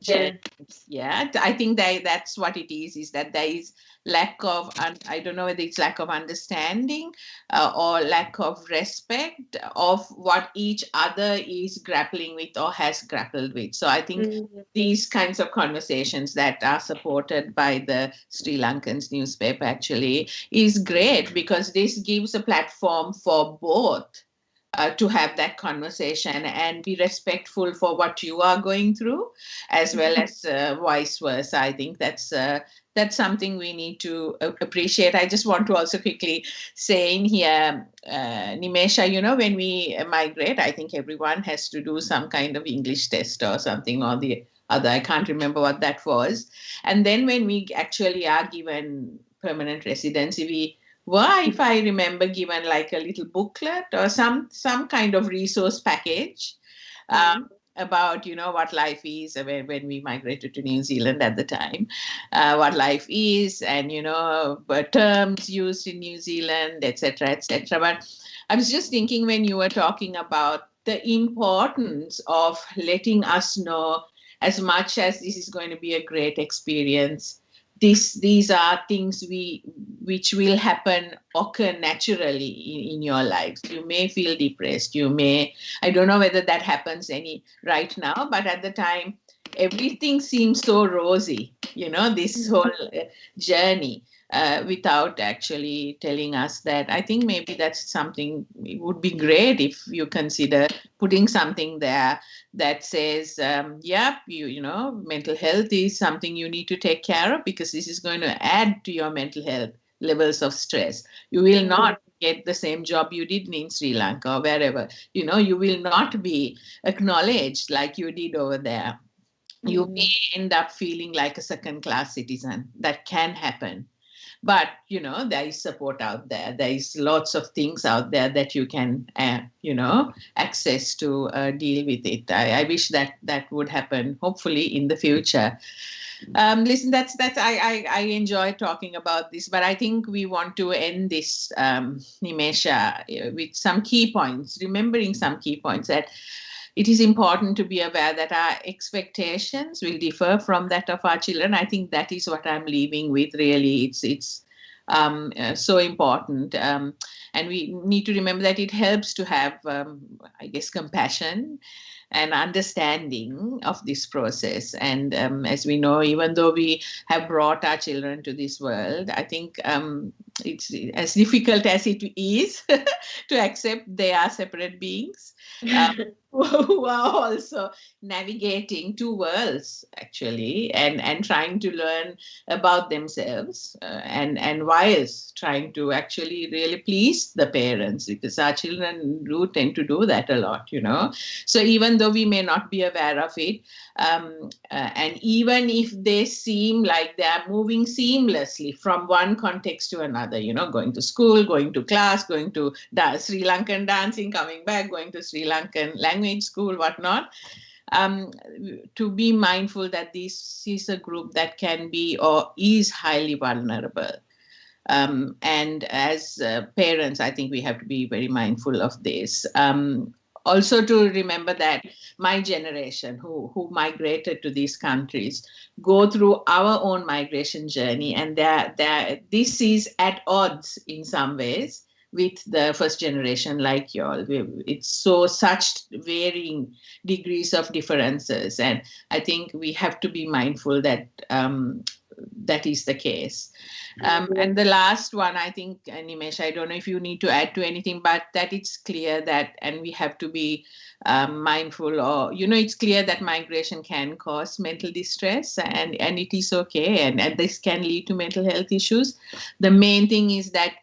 journeys. Yeah, I think that's what it is that there is lack of, I don't know whether it's lack of understanding or lack of respect of what each other is grappling with or has grappled with. So I think these kinds of conversations that are supported by the Sri Lankan's newspaper actually is great, because this gives a platform for both to have that conversation and be respectful for what you are going through, as well as vice versa. I think that's something we need to appreciate. I just want to also quickly say in here, Nimesha, you know, when we migrate, I think everyone has to do some kind of English test or something or the other. I can't remember what that was. And then when we actually are given permanent residency, we were, if I remember, given like a little booklet or some kind of resource package about, you know, what life is when we migrated to New Zealand at the time, what life is, and, you know, terms used in New Zealand, etc., etc. But I was just thinking when you were talking about the importance of letting us know, as much as this is going to be a great experience, these are things which will occur naturally in your lives. You may feel depressed. I don't know whether that happens right now, but at the time, everything seems so rosy, you know, this whole journey, without actually telling us that. I think maybe that's something, it would be great if you consider putting something there that says, you know, mental health is something you need to take care of, because this is going to add to your mental health levels of stress. You will not get the same job you did in Sri Lanka or wherever. You know, you will not be acknowledged like you did over there. You may end up feeling like a second-class citizen. That can happen. But, you know, there is support out there. There is lots of things out there that you can, you know, access to deal with it. I wish that would happen, hopefully, in the future. Listen, I enjoy talking about this, but I think we want to end this, Nimesha, with some key points, remembering some key points that it is important to be aware that our expectations will differ from that of our children. I think that is what I'm leaving with, really. It's so important. And we need to remember that it helps to have, I guess, compassion and understanding of this process. And as we know, even though we have brought our children to this world, I think it's as difficult as it is to accept they are separate beings. who are also navigating two worlds actually, and trying to learn about themselves, and whilst trying to actually really please the parents, because our children do tend to do that a lot, so even though we may not be aware of it, and even if they seem like they are moving seamlessly from one context to another, going to school, going to class, going to Sri Lankan dancing, coming back, going to Sri Lankan language school, whatnot, to be mindful that this is a group that can be or is highly vulnerable. And as parents, I think we have to be very mindful of this. Also to remember that my generation who migrated to these countries go through our own migration journey, and this is at odds in some ways with the first generation like y'all. It's such varying degrees of differences, and I think we have to be mindful that that is the case. And the last one, I think, Nimesh, I don't know if you need to add to anything, but that it's clear that, and we have to be mindful, or, it's clear that migration can cause mental distress, and it is okay. And this can lead to mental health issues. The main thing is that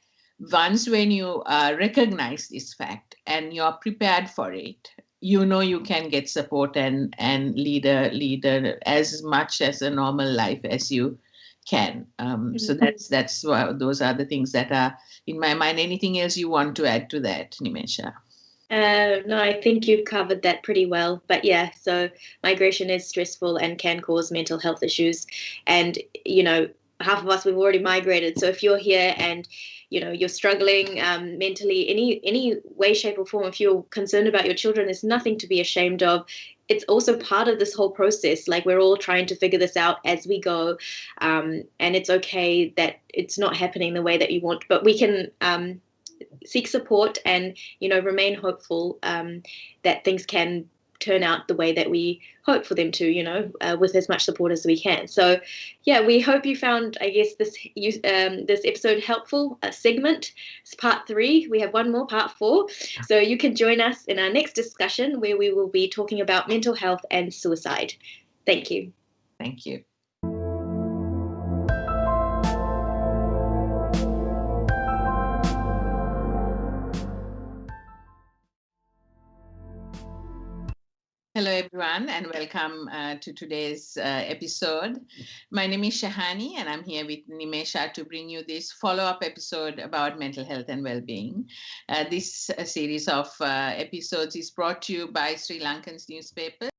once when you recognize this fact and you're prepared for it, you can get support and lead as much as a normal life as you can. So that's why those are the things that are in my mind. Anything else you want to add to that, Nimesha? No, I think you've covered that pretty well. But yeah, so migration is stressful and can cause mental health issues. And, half of us, we've already migrated. So if you're here and, you're struggling mentally, any way, shape or form, if you're concerned about your children, there's nothing to be ashamed of. It's also part of this whole process. Like, we're all trying to figure this out as we go. And it's okay that it's not happening the way that you want, but we can seek support and, remain hopeful that things can turn out the way that we hope for them to, with as much support as we can. So, yeah, we hope you found, I guess, this episode helpful. Segment, it's part 3. We have one more, part 4. So you can join us in our next discussion, where we will be talking about mental health and suicide. Thank you. Thank you. Hello, everyone, and welcome to today's episode. My name is Shahani, and I'm here with Nimesha to bring you this follow-up episode about mental health and well-being. This series of episodes is brought to you by Sri Lankan's newspaper,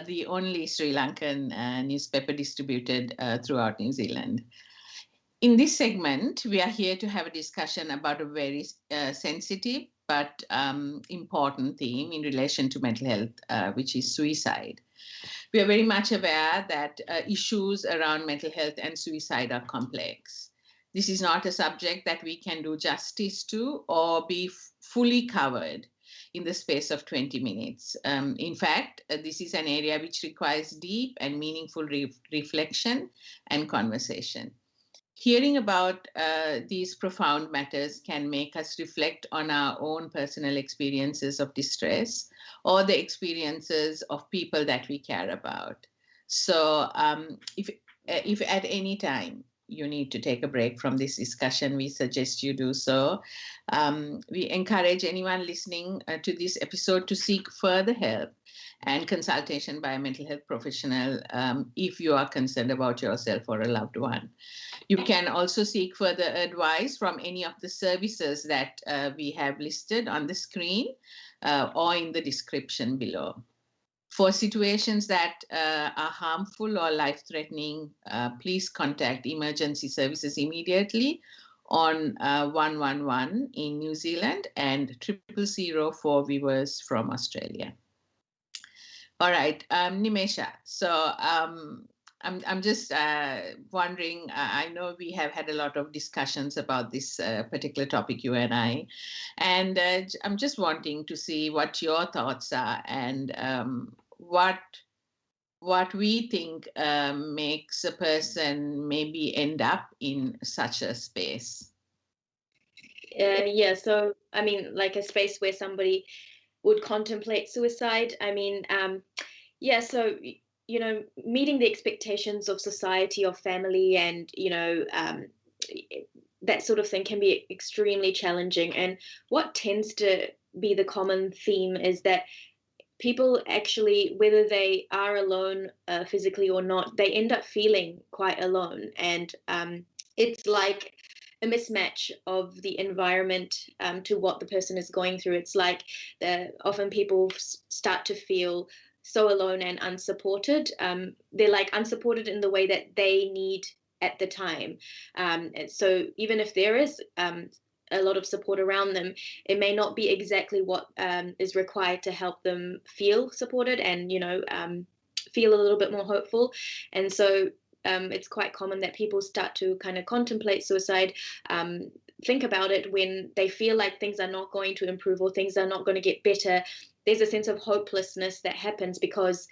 the only Sri Lankan newspaper distributed throughout New Zealand. In this segment, we are here to have a discussion about a very sensitive but important theme in relation to mental health, which is suicide. We are very much aware that issues around mental health and suicide are complex. This is not a subject that we can do justice to or be fully covered in the space of 20 minutes. In fact, this is an area which requires deep and meaningful reflection and conversation. Hearing about these profound matters can make us reflect on our own personal experiences of distress or the experiences of people that we care about. So if at any time you need to take a break from this discussion, we suggest you do so. We encourage anyone listening to this episode to seek further help and consultation by a mental health professional if you are concerned about yourself or a loved one. You can also seek further advice from any of the services that we have listed on the screen or in the description below. For situations that are harmful or life-threatening, please contact emergency services immediately on 111 in New Zealand and 000 for viewers from Australia. All right, Nimesha. So I'm just wondering, I know we have had a lot of discussions about this particular topic, you and I, and I'm just wanting to see what your thoughts are and what we think makes a person maybe end up in such a space. Yeah, so I mean, like a space where somebody would contemplate suicide. I mean, yeah, so, meeting the expectations of society, of family, and, that sort of thing can be extremely challenging. And what tends to be the common theme is that people actually, whether they are alone physically or not, they end up feeling quite alone. And it's like a mismatch of the environment to what the person is going through. It's like often people start to feel so alone and unsupported. They're like unsupported in the way that they need at the time. So even if there is a lot of support around them, it may not be exactly what is required to help them feel supported and, feel a little bit more hopeful. And so it's quite common that people start to kind of contemplate suicide, think about it when they feel like things are not going to improve or things are not going to get better. There's a sense of hopelessness that happens because,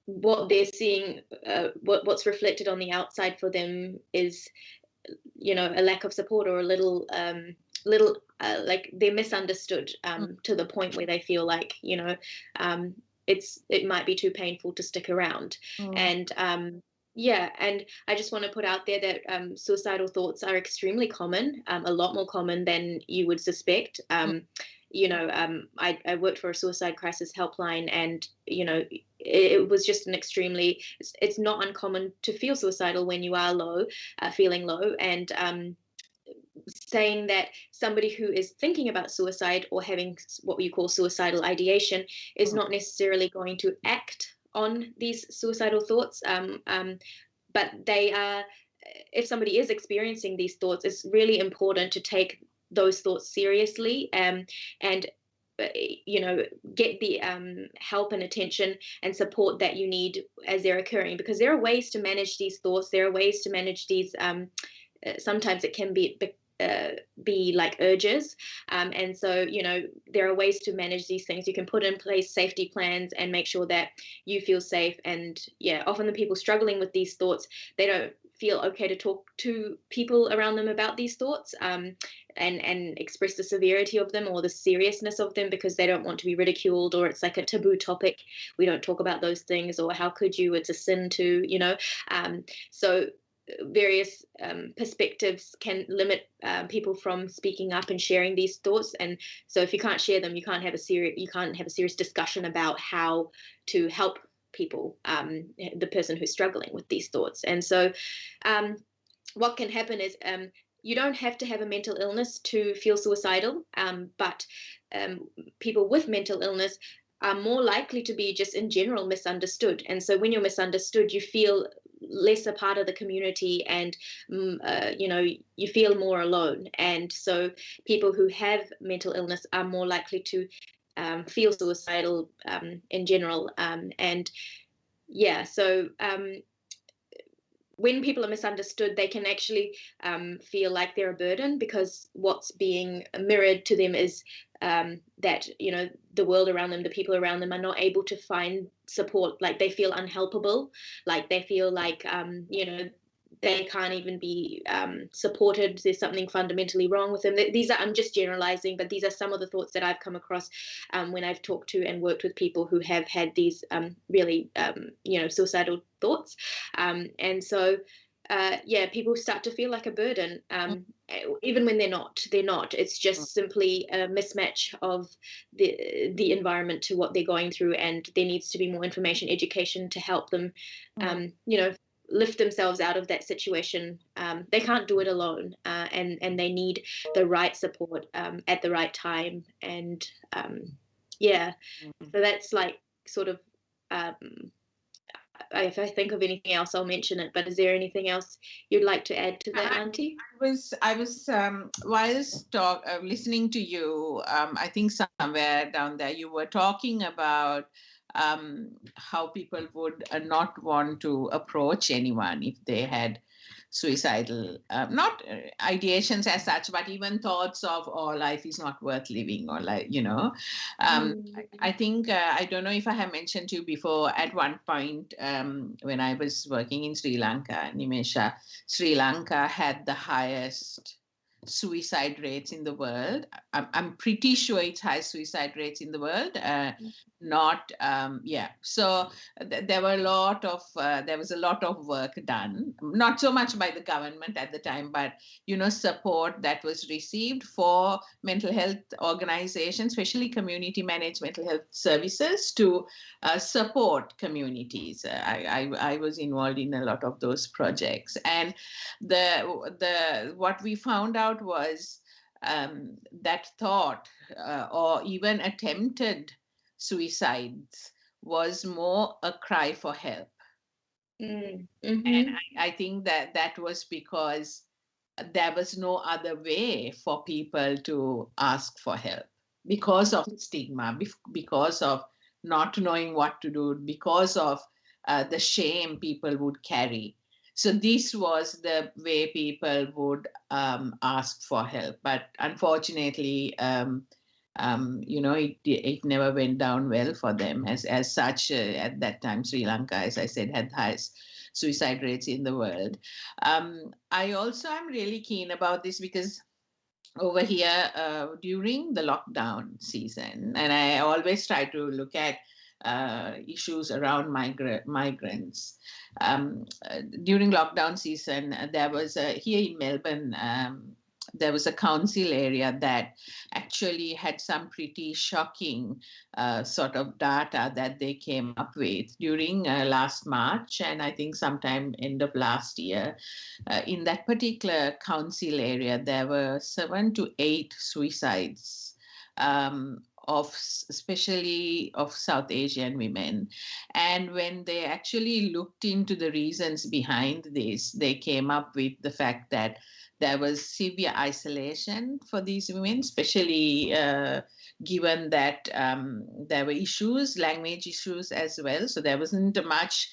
what they're seeing, what's reflected on the outside for them is, a lack of support or a little like they're misunderstood to the point where they feel like, it might be too painful to stick around. And and I just want to put out there that suicidal thoughts are extremely common, a lot more common than you would suspect. I worked for a suicide crisis helpline, and it was just it's not uncommon to feel suicidal when you are low, feeling low, and saying that somebody who is thinking about suicide or having what you call suicidal ideation is not necessarily going to act on these suicidal thoughts, but they are. If somebody is experiencing these thoughts, it's really important to take those thoughts seriously, and get the help and attention and support that you need as they're occurring, because there are ways to manage these thoughts. There are ways to manage these. Sometimes it can be like urges, and so there are ways to manage these things. You can put in place safety plans and make sure that you feel safe. And often the people struggling with these thoughts, they don't feel okay to talk to people around them about these thoughts, and express the severity of them or the seriousness of them, because they don't want to be ridiculed, or it's like a taboo topic. We don't talk about those things, or how could you? It's a sin to, so various perspectives can limit people from speaking up and sharing these thoughts. And so if you can't share them, you can't have a serious discussion about how to help people, the person who's struggling with these thoughts. And so what can happen is you don't have to have a mental illness to feel suicidal, but people with mental illness are more likely to be just in general misunderstood. And so when you're misunderstood, you feel less a part of the community, and you feel more alone. And so people who have mental illness are more likely to feel suicidal in general. So when people are misunderstood, they can actually feel like they're a burden, because what's being mirrored to them is that, the world around them, the people around them are not able to find support. Like they feel unhelpable, like they feel like, they can't even be supported. There's something fundamentally wrong with them. I'm just generalizing, but these are some of the thoughts that I've come across when I've talked to and worked with people who have had these really, suicidal thoughts. And so, people start to feel like a burden, even when they're not. It's just simply a mismatch of the environment to what they're going through, and there needs to be more information, education to help them, lift themselves out of that situation. They can't do it alone, and they need the right support at the right time. And so that's like sort of. If I think of anything else, I'll mention it. But is there anything else you'd like to add to that, Auntie? I was whilst listening to you. I think somewhere down there you were talking about how people would not want to approach anyone if they had suicidal, not ideations as such, but even thoughts of, life is not worth living, or I think, I don't know if I have mentioned to you before, at one point when I was working in Sri Lanka, Nimesha, Sri Lanka had the highest suicide rates in the world. I'm pretty sure it's high suicide rates in the world. Not yeah. So there was a lot of work done, not so much by the government at the time, but support that was received for mental health organizations, especially community managed mental health services, to support communities. I was involved in a lot of those projects, and the what we found out was that thought or even attempted suicides was more a cry for help. Mm-hmm. And I think that was because there was no other way for people to ask for help because of stigma, because of not knowing what to do, because of the shame people would carry. So this was the way people would ask for help. But unfortunately, it never went down well for them. As such, at that time, Sri Lanka, as I said, had the highest suicide rates in the world. I also am really keen about this because over here during the lockdown season, and I always try to look at issues around migrants. During lockdown season, there was here in Melbourne, there was a council area that actually had some pretty shocking sort of data that they came up with during last March, and I think sometime end of last year. In that particular council area, there were 7 to 8 suicides. Especially of South Asian women. And when they actually looked into the reasons behind this, they came up with the fact that there was severe isolation for these women, especially given that there were issues, language issues as well. So there wasn't much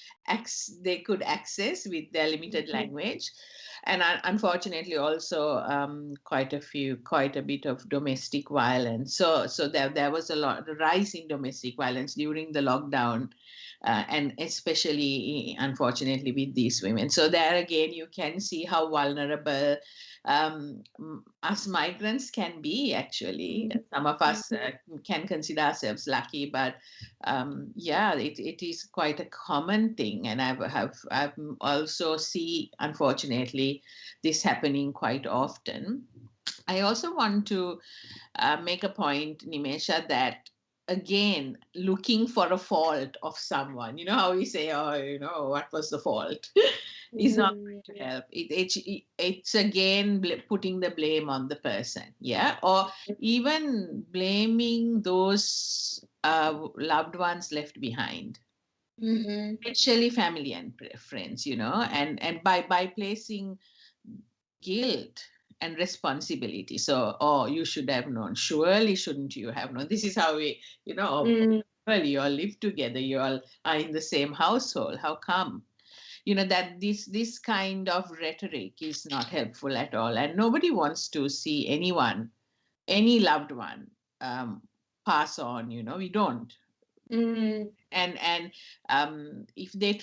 they could access with their limited language. And unfortunately also quite a bit of domestic violence. So there was a rise in domestic violence during the lockdown, and especially unfortunately with these women. So there again you can see how vulnerable us migrants can be. Actually, some of us can consider ourselves lucky, but it is quite a common thing, and I've also see, unfortunately, this happening quite often. I also want to make a point, Nimesha, that again, looking for a fault of someone, how we say, oh, what was the fault, is not going to help. It's again putting the blame on the person, or even blaming those loved ones left behind, especially family and friends, and by placing guilt and responsibility. So, you should have known. Surely shouldn't you have known? This is how we, well, you all live together. You all are in the same household. How come? That this kind of rhetoric is not helpful at all. And nobody wants to see anyone, any loved one, pass on. We don't. And if the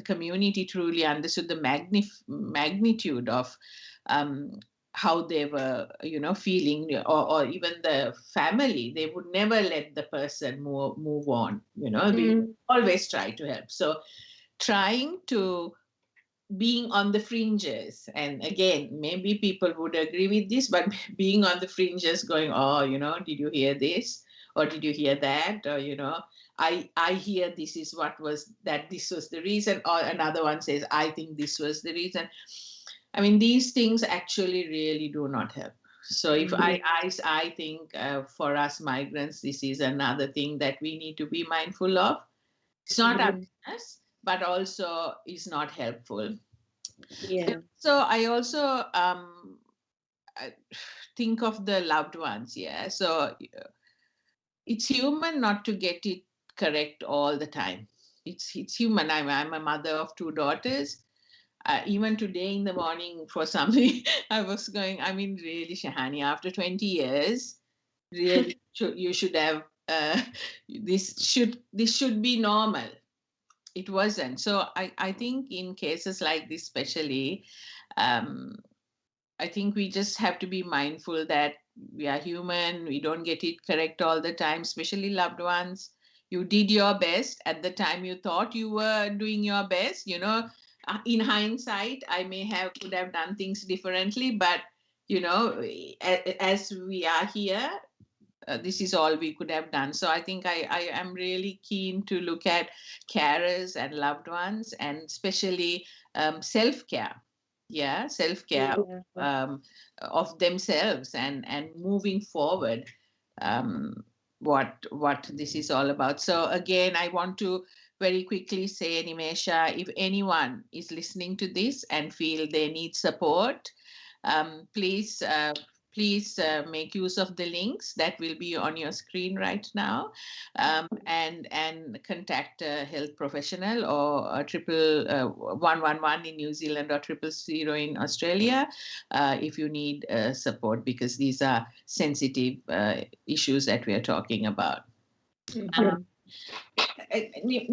community truly understood the magnitude of how they were, feeling, or even the family, they would never let the person move on. We always try to help. So trying to being on the fringes, and again, maybe people would agree with this, but being on the fringes, going, oh, did you hear this? Or did you hear that? Or, I hear this is this was the reason. Or another one says, I think this was the reason. I mean, these things actually really do not help. So if I think for us migrants, this is another thing that we need to be mindful of. It's not our business, but also is not helpful. Yeah. So I also think of the loved ones. So it's human not to get it correct all the time. It's human. I'm a mother of 2 daughters. Even today in the morning for something, I was going, really, Shahani, after 20 years, really, you should have, this should be normal. It wasn't. So I think in cases like this, especially, I think we just have to be mindful that we are human. We don't get it correct all the time, especially loved ones. You did your best at the time you thought you were doing your best. In hindsight, I could have done things differently, but as we are here, this is all we could have done. So I think I am really keen to look at carers and loved ones, and especially self-care. Yeah, self-care of themselves, and moving forward, what this is all about. So again, I want to very quickly say, Nimesha, if anyone is listening to this and feel they need support, please make use of the links that will be on your screen right now, and contact a health professional, or a 111 in New Zealand, or 000 in Australia, if you need support, because these are sensitive issues that we are talking about. Mm-hmm.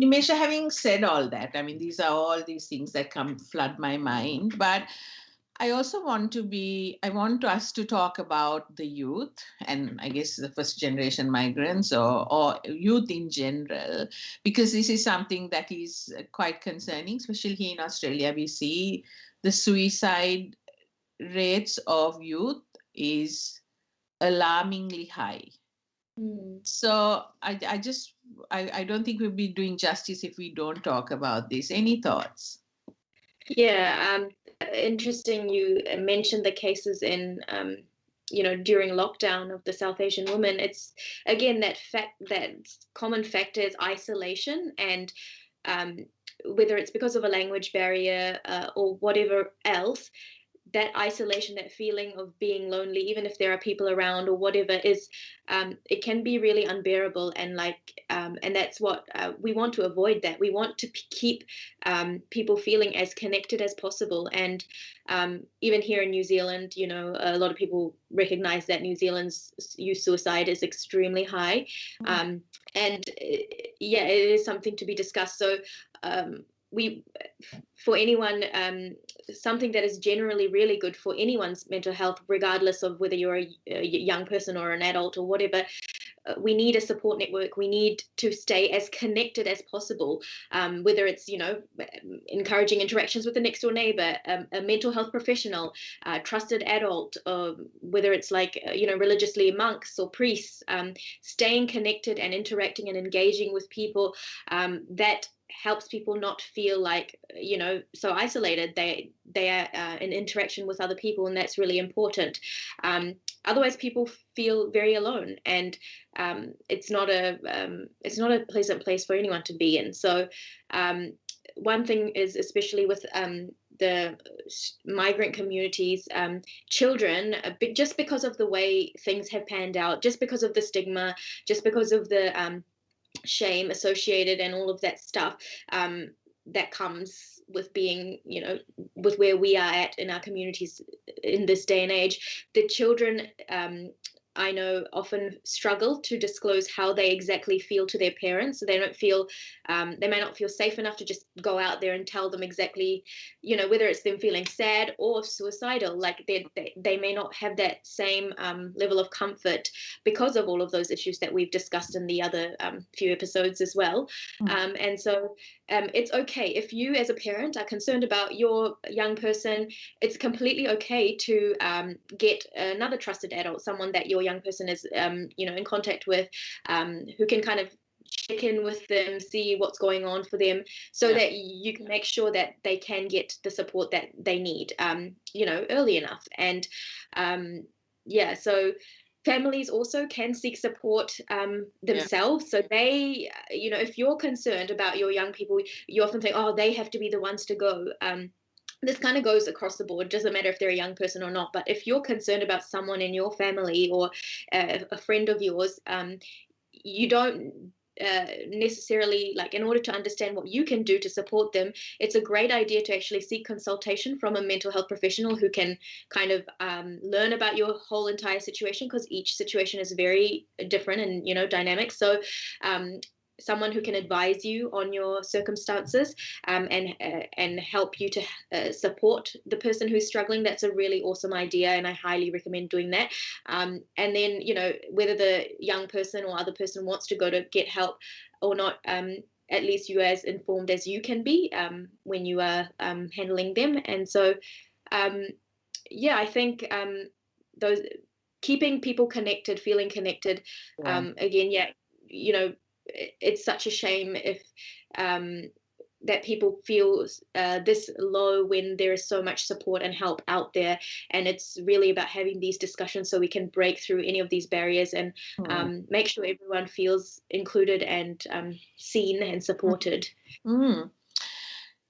Nimesha, having said all that, I mean, these are all these things that flood my mind, but I also want us to talk about the youth, and I guess the first generation migrants, or youth in general, because this is something that is quite concerning, especially here in Australia. We see the suicide rates of youth is alarmingly high. So I don't think we'll be doing justice if we don't talk about this. Any thoughts? Yeah, interesting. You mentioned the cases in, during lockdown of the South Asian women. It's again that common factor is isolation, and whether it's because of a language barrier or whatever else, that isolation, that feeling of being lonely, even if there are people around or whatever, is it can be really unbearable, and and that's what we want to avoid. That we want to keep people feeling as connected as possible. And even here in New Zealand, a lot of people recognize that New Zealand's youth suicide is extremely high, and it is something to be discussed. So for anyone, something that is generally really good for anyone's mental health, regardless of whether you're a young person or an adult or whatever, we need a support network. We need to stay as connected as possible, whether it's, encouraging interactions with the next door neighbor, a mental health professional, trusted adult, whether it's religiously monks or priests, staying connected and interacting and engaging with people, that helps people not feel so isolated. They are in interaction with other people, and that's really important. Otherwise, people feel very alone, and it's not a pleasant place for anyone to be in. So one thing is, especially with the migrant communities, children, just because of the way things have panned out, just because of the stigma, just because of the shame associated and all of that stuff that comes with being, with where we are at in our communities in this day and age, the children, I know, often struggle to disclose how they exactly feel to their parents. So they don't feel, they may not feel safe enough to just go out there and tell them exactly, whether it's them feeling sad or suicidal. They may not have that same level of comfort because of all of those issues that we've discussed in the other few episodes as well. And so it's okay if you as a parent are concerned about your young person. It's completely okay to get another trusted adult, someone that your young person is in contact with, who can kind of check in with them, see what's going on for them, so that you can make sure that they can get the support that they need early enough. And so families also can seek support themselves. So they, if you're concerned about your young people, you often think, oh, they have to be the ones to go. This kind of goes across the board. Doesn't matter if they're a young person or not. But if you're concerned about someone in your family or a friend of yours, you don't necessarily, in order to understand what you can do to support them, it's a great idea to actually seek consultation from a mental health professional who can kind of learn about your whole entire situation, because each situation is very different and dynamic. So someone who can advise you on your circumstances, and help you to support the person who's struggling, that's a really awesome idea, and I highly recommend doing that. And then, whether the young person or other person wants to go to get help or not, at least you are as informed as you can be when you are handling them. And so, I think those keeping people connected, feeling connected, again, it's such a shame if that people feel this low when there is so much support and help out there. And it's really about having these discussions so we can break through any of these barriers and make sure everyone feels included and seen and supported.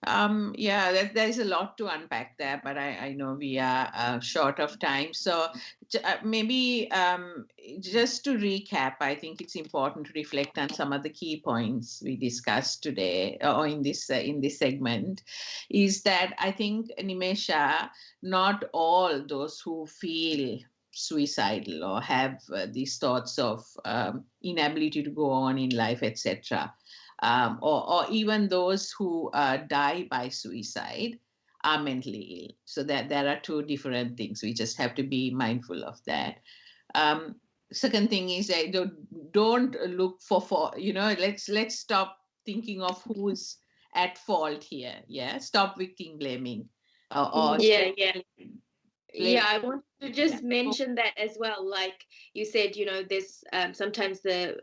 There's a lot to unpack there, but I know we are short of time. So maybe just to recap, I think it's important to reflect on some of the key points we discussed today or in this segment. Is that I think, Nimesha, not all those who feel suicidal or have these thoughts of inability to go on in life, etc., or even those who die by suicide are mentally ill. So that there are two different things. We just have to be mindful of that. Second thing is don't look for let's stop thinking of who's at fault here. Yeah, stop victim blaming. I want to just mention that as well. Like you said, there's sometimes the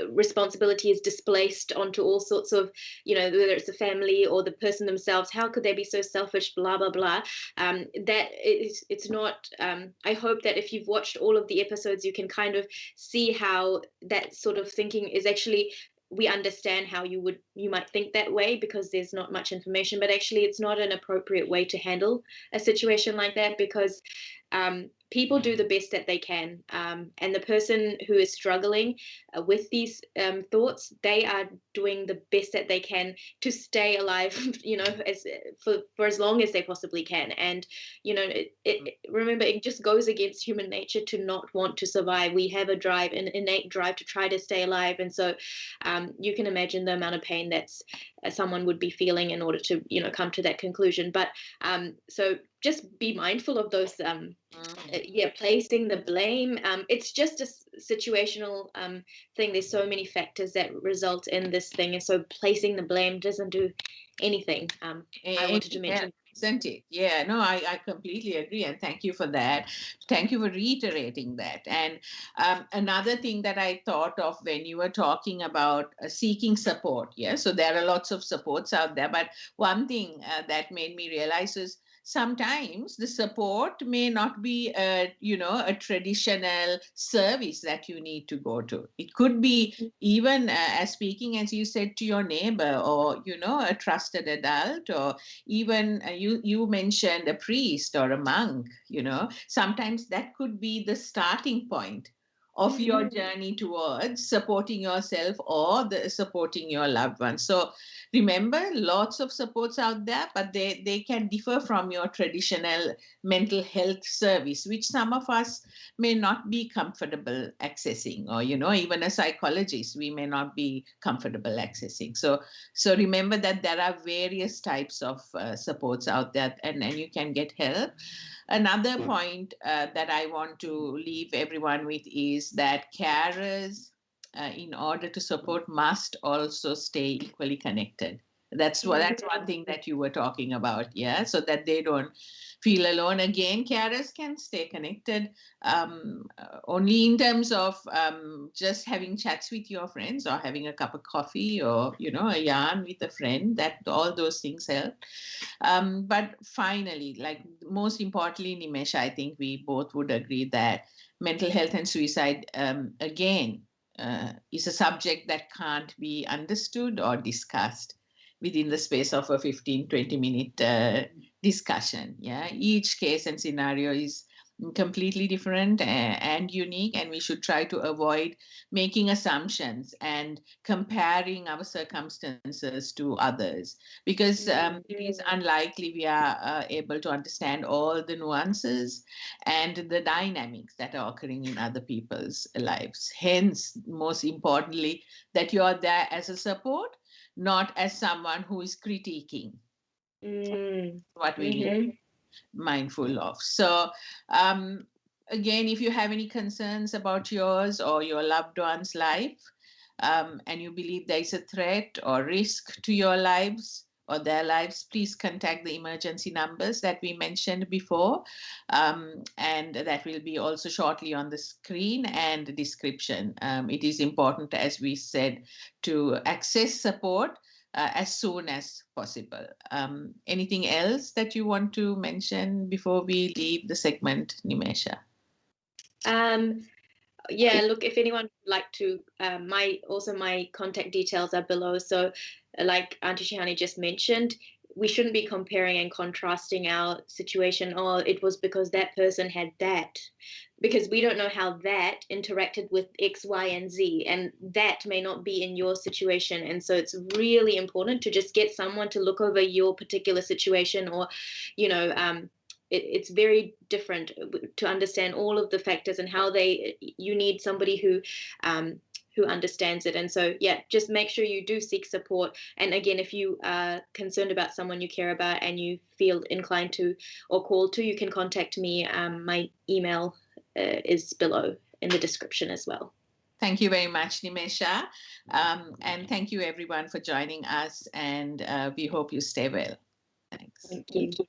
responsibility is displaced onto all sorts of, whether it's the family or the person themselves. How could they be so selfish? Blah, blah, blah. It's not. I hope that if you've watched all of the episodes, you can kind of see how that sort of thinking is actually. We understand how you might think that way because there's not much information, but actually it's not an appropriate way to handle a situation like that, because people do the best that they can, and the person who is struggling with these thoughts, they are doing the best that they can to stay alive, for as long as they possibly can. And remember, it just goes against human nature to not want to survive. We have an innate drive to try to stay alive, and so you can imagine the amount of pain that's someone would be feeling in order to come to that conclusion. But so just be mindful of those placing the blame. It's just a situational thing. There's so many factors that result in this thing, and so placing the blame doesn't do anything. I wanted to mention. Isn't it? Yeah, no, I completely agree. And thank you for that. Thank you for reiterating that. And another thing that I thought of when you were talking about seeking support. Yeah, so there are lots of supports out there. But one thing that made me realize is sometimes the support may not be a traditional service that you need to go to. It could be even as speaking, as you said, to your neighbor or, a trusted adult, or even you mentioned a priest or a monk, sometimes that could be the starting point of your journey towards supporting yourself or supporting your loved ones. So remember, lots of supports out there, but they can differ from your traditional mental health service, which some of us may not be comfortable accessing, or, even a psychologist, we may not be comfortable accessing. So remember that there are various types of supports out there, and you can get help. Another point that I want to leave everyone with is that carers, in order to support, must also stay equally connected. That's one thing that you were talking about, yeah, so that they don't feel alone. Again, carers can stay connected only in terms of just having chats with your friends or having a cup of coffee or, a yarn with a friend, that all those things help. But finally, like most importantly, Nimesha, I think we both would agree that mental health and suicide, again, is a subject that can't be understood or discussed within the space of a 15-20 minute discussion. Yeah, each case and scenario is completely different and unique, and we should try to avoid making assumptions and comparing our circumstances to others, because it is unlikely we are able to understand all the nuances and the dynamics that are occurring in other people's lives. Hence, most importantly, that you are there as a support, not as someone who is critiquing. What we need mindful of. So again, if you have any concerns about yours or your loved one's life, and you believe there is a threat or risk to your lives or their lives, please contact the emergency numbers that we mentioned before, and that will be also shortly on the screen and the description. It is important, as we said, to access support as soon as possible. Anything else that you want to mention before we leave the segment, Nimesha? Yeah, look, if anyone would like to, my contact details are below. So like Auntie Shihani just mentioned, we shouldn't be comparing and contrasting our situation. Oh, it was because that person had that, because we don't know how that interacted with X, Y, and Z, and that may not be in your situation. And so it's really important to just get someone to look over your particular situation, or, you know, it's very different to understand all of the factors and how you need somebody who understands it. And so, yeah, just make sure you do seek support. And again, if you are concerned about someone you care about and you feel inclined to or called to, you can contact me. My email is below in the description as well. Thank you very much, Nimesha. And thank you everyone for joining us, and we hope you stay well. Thanks. Thank you.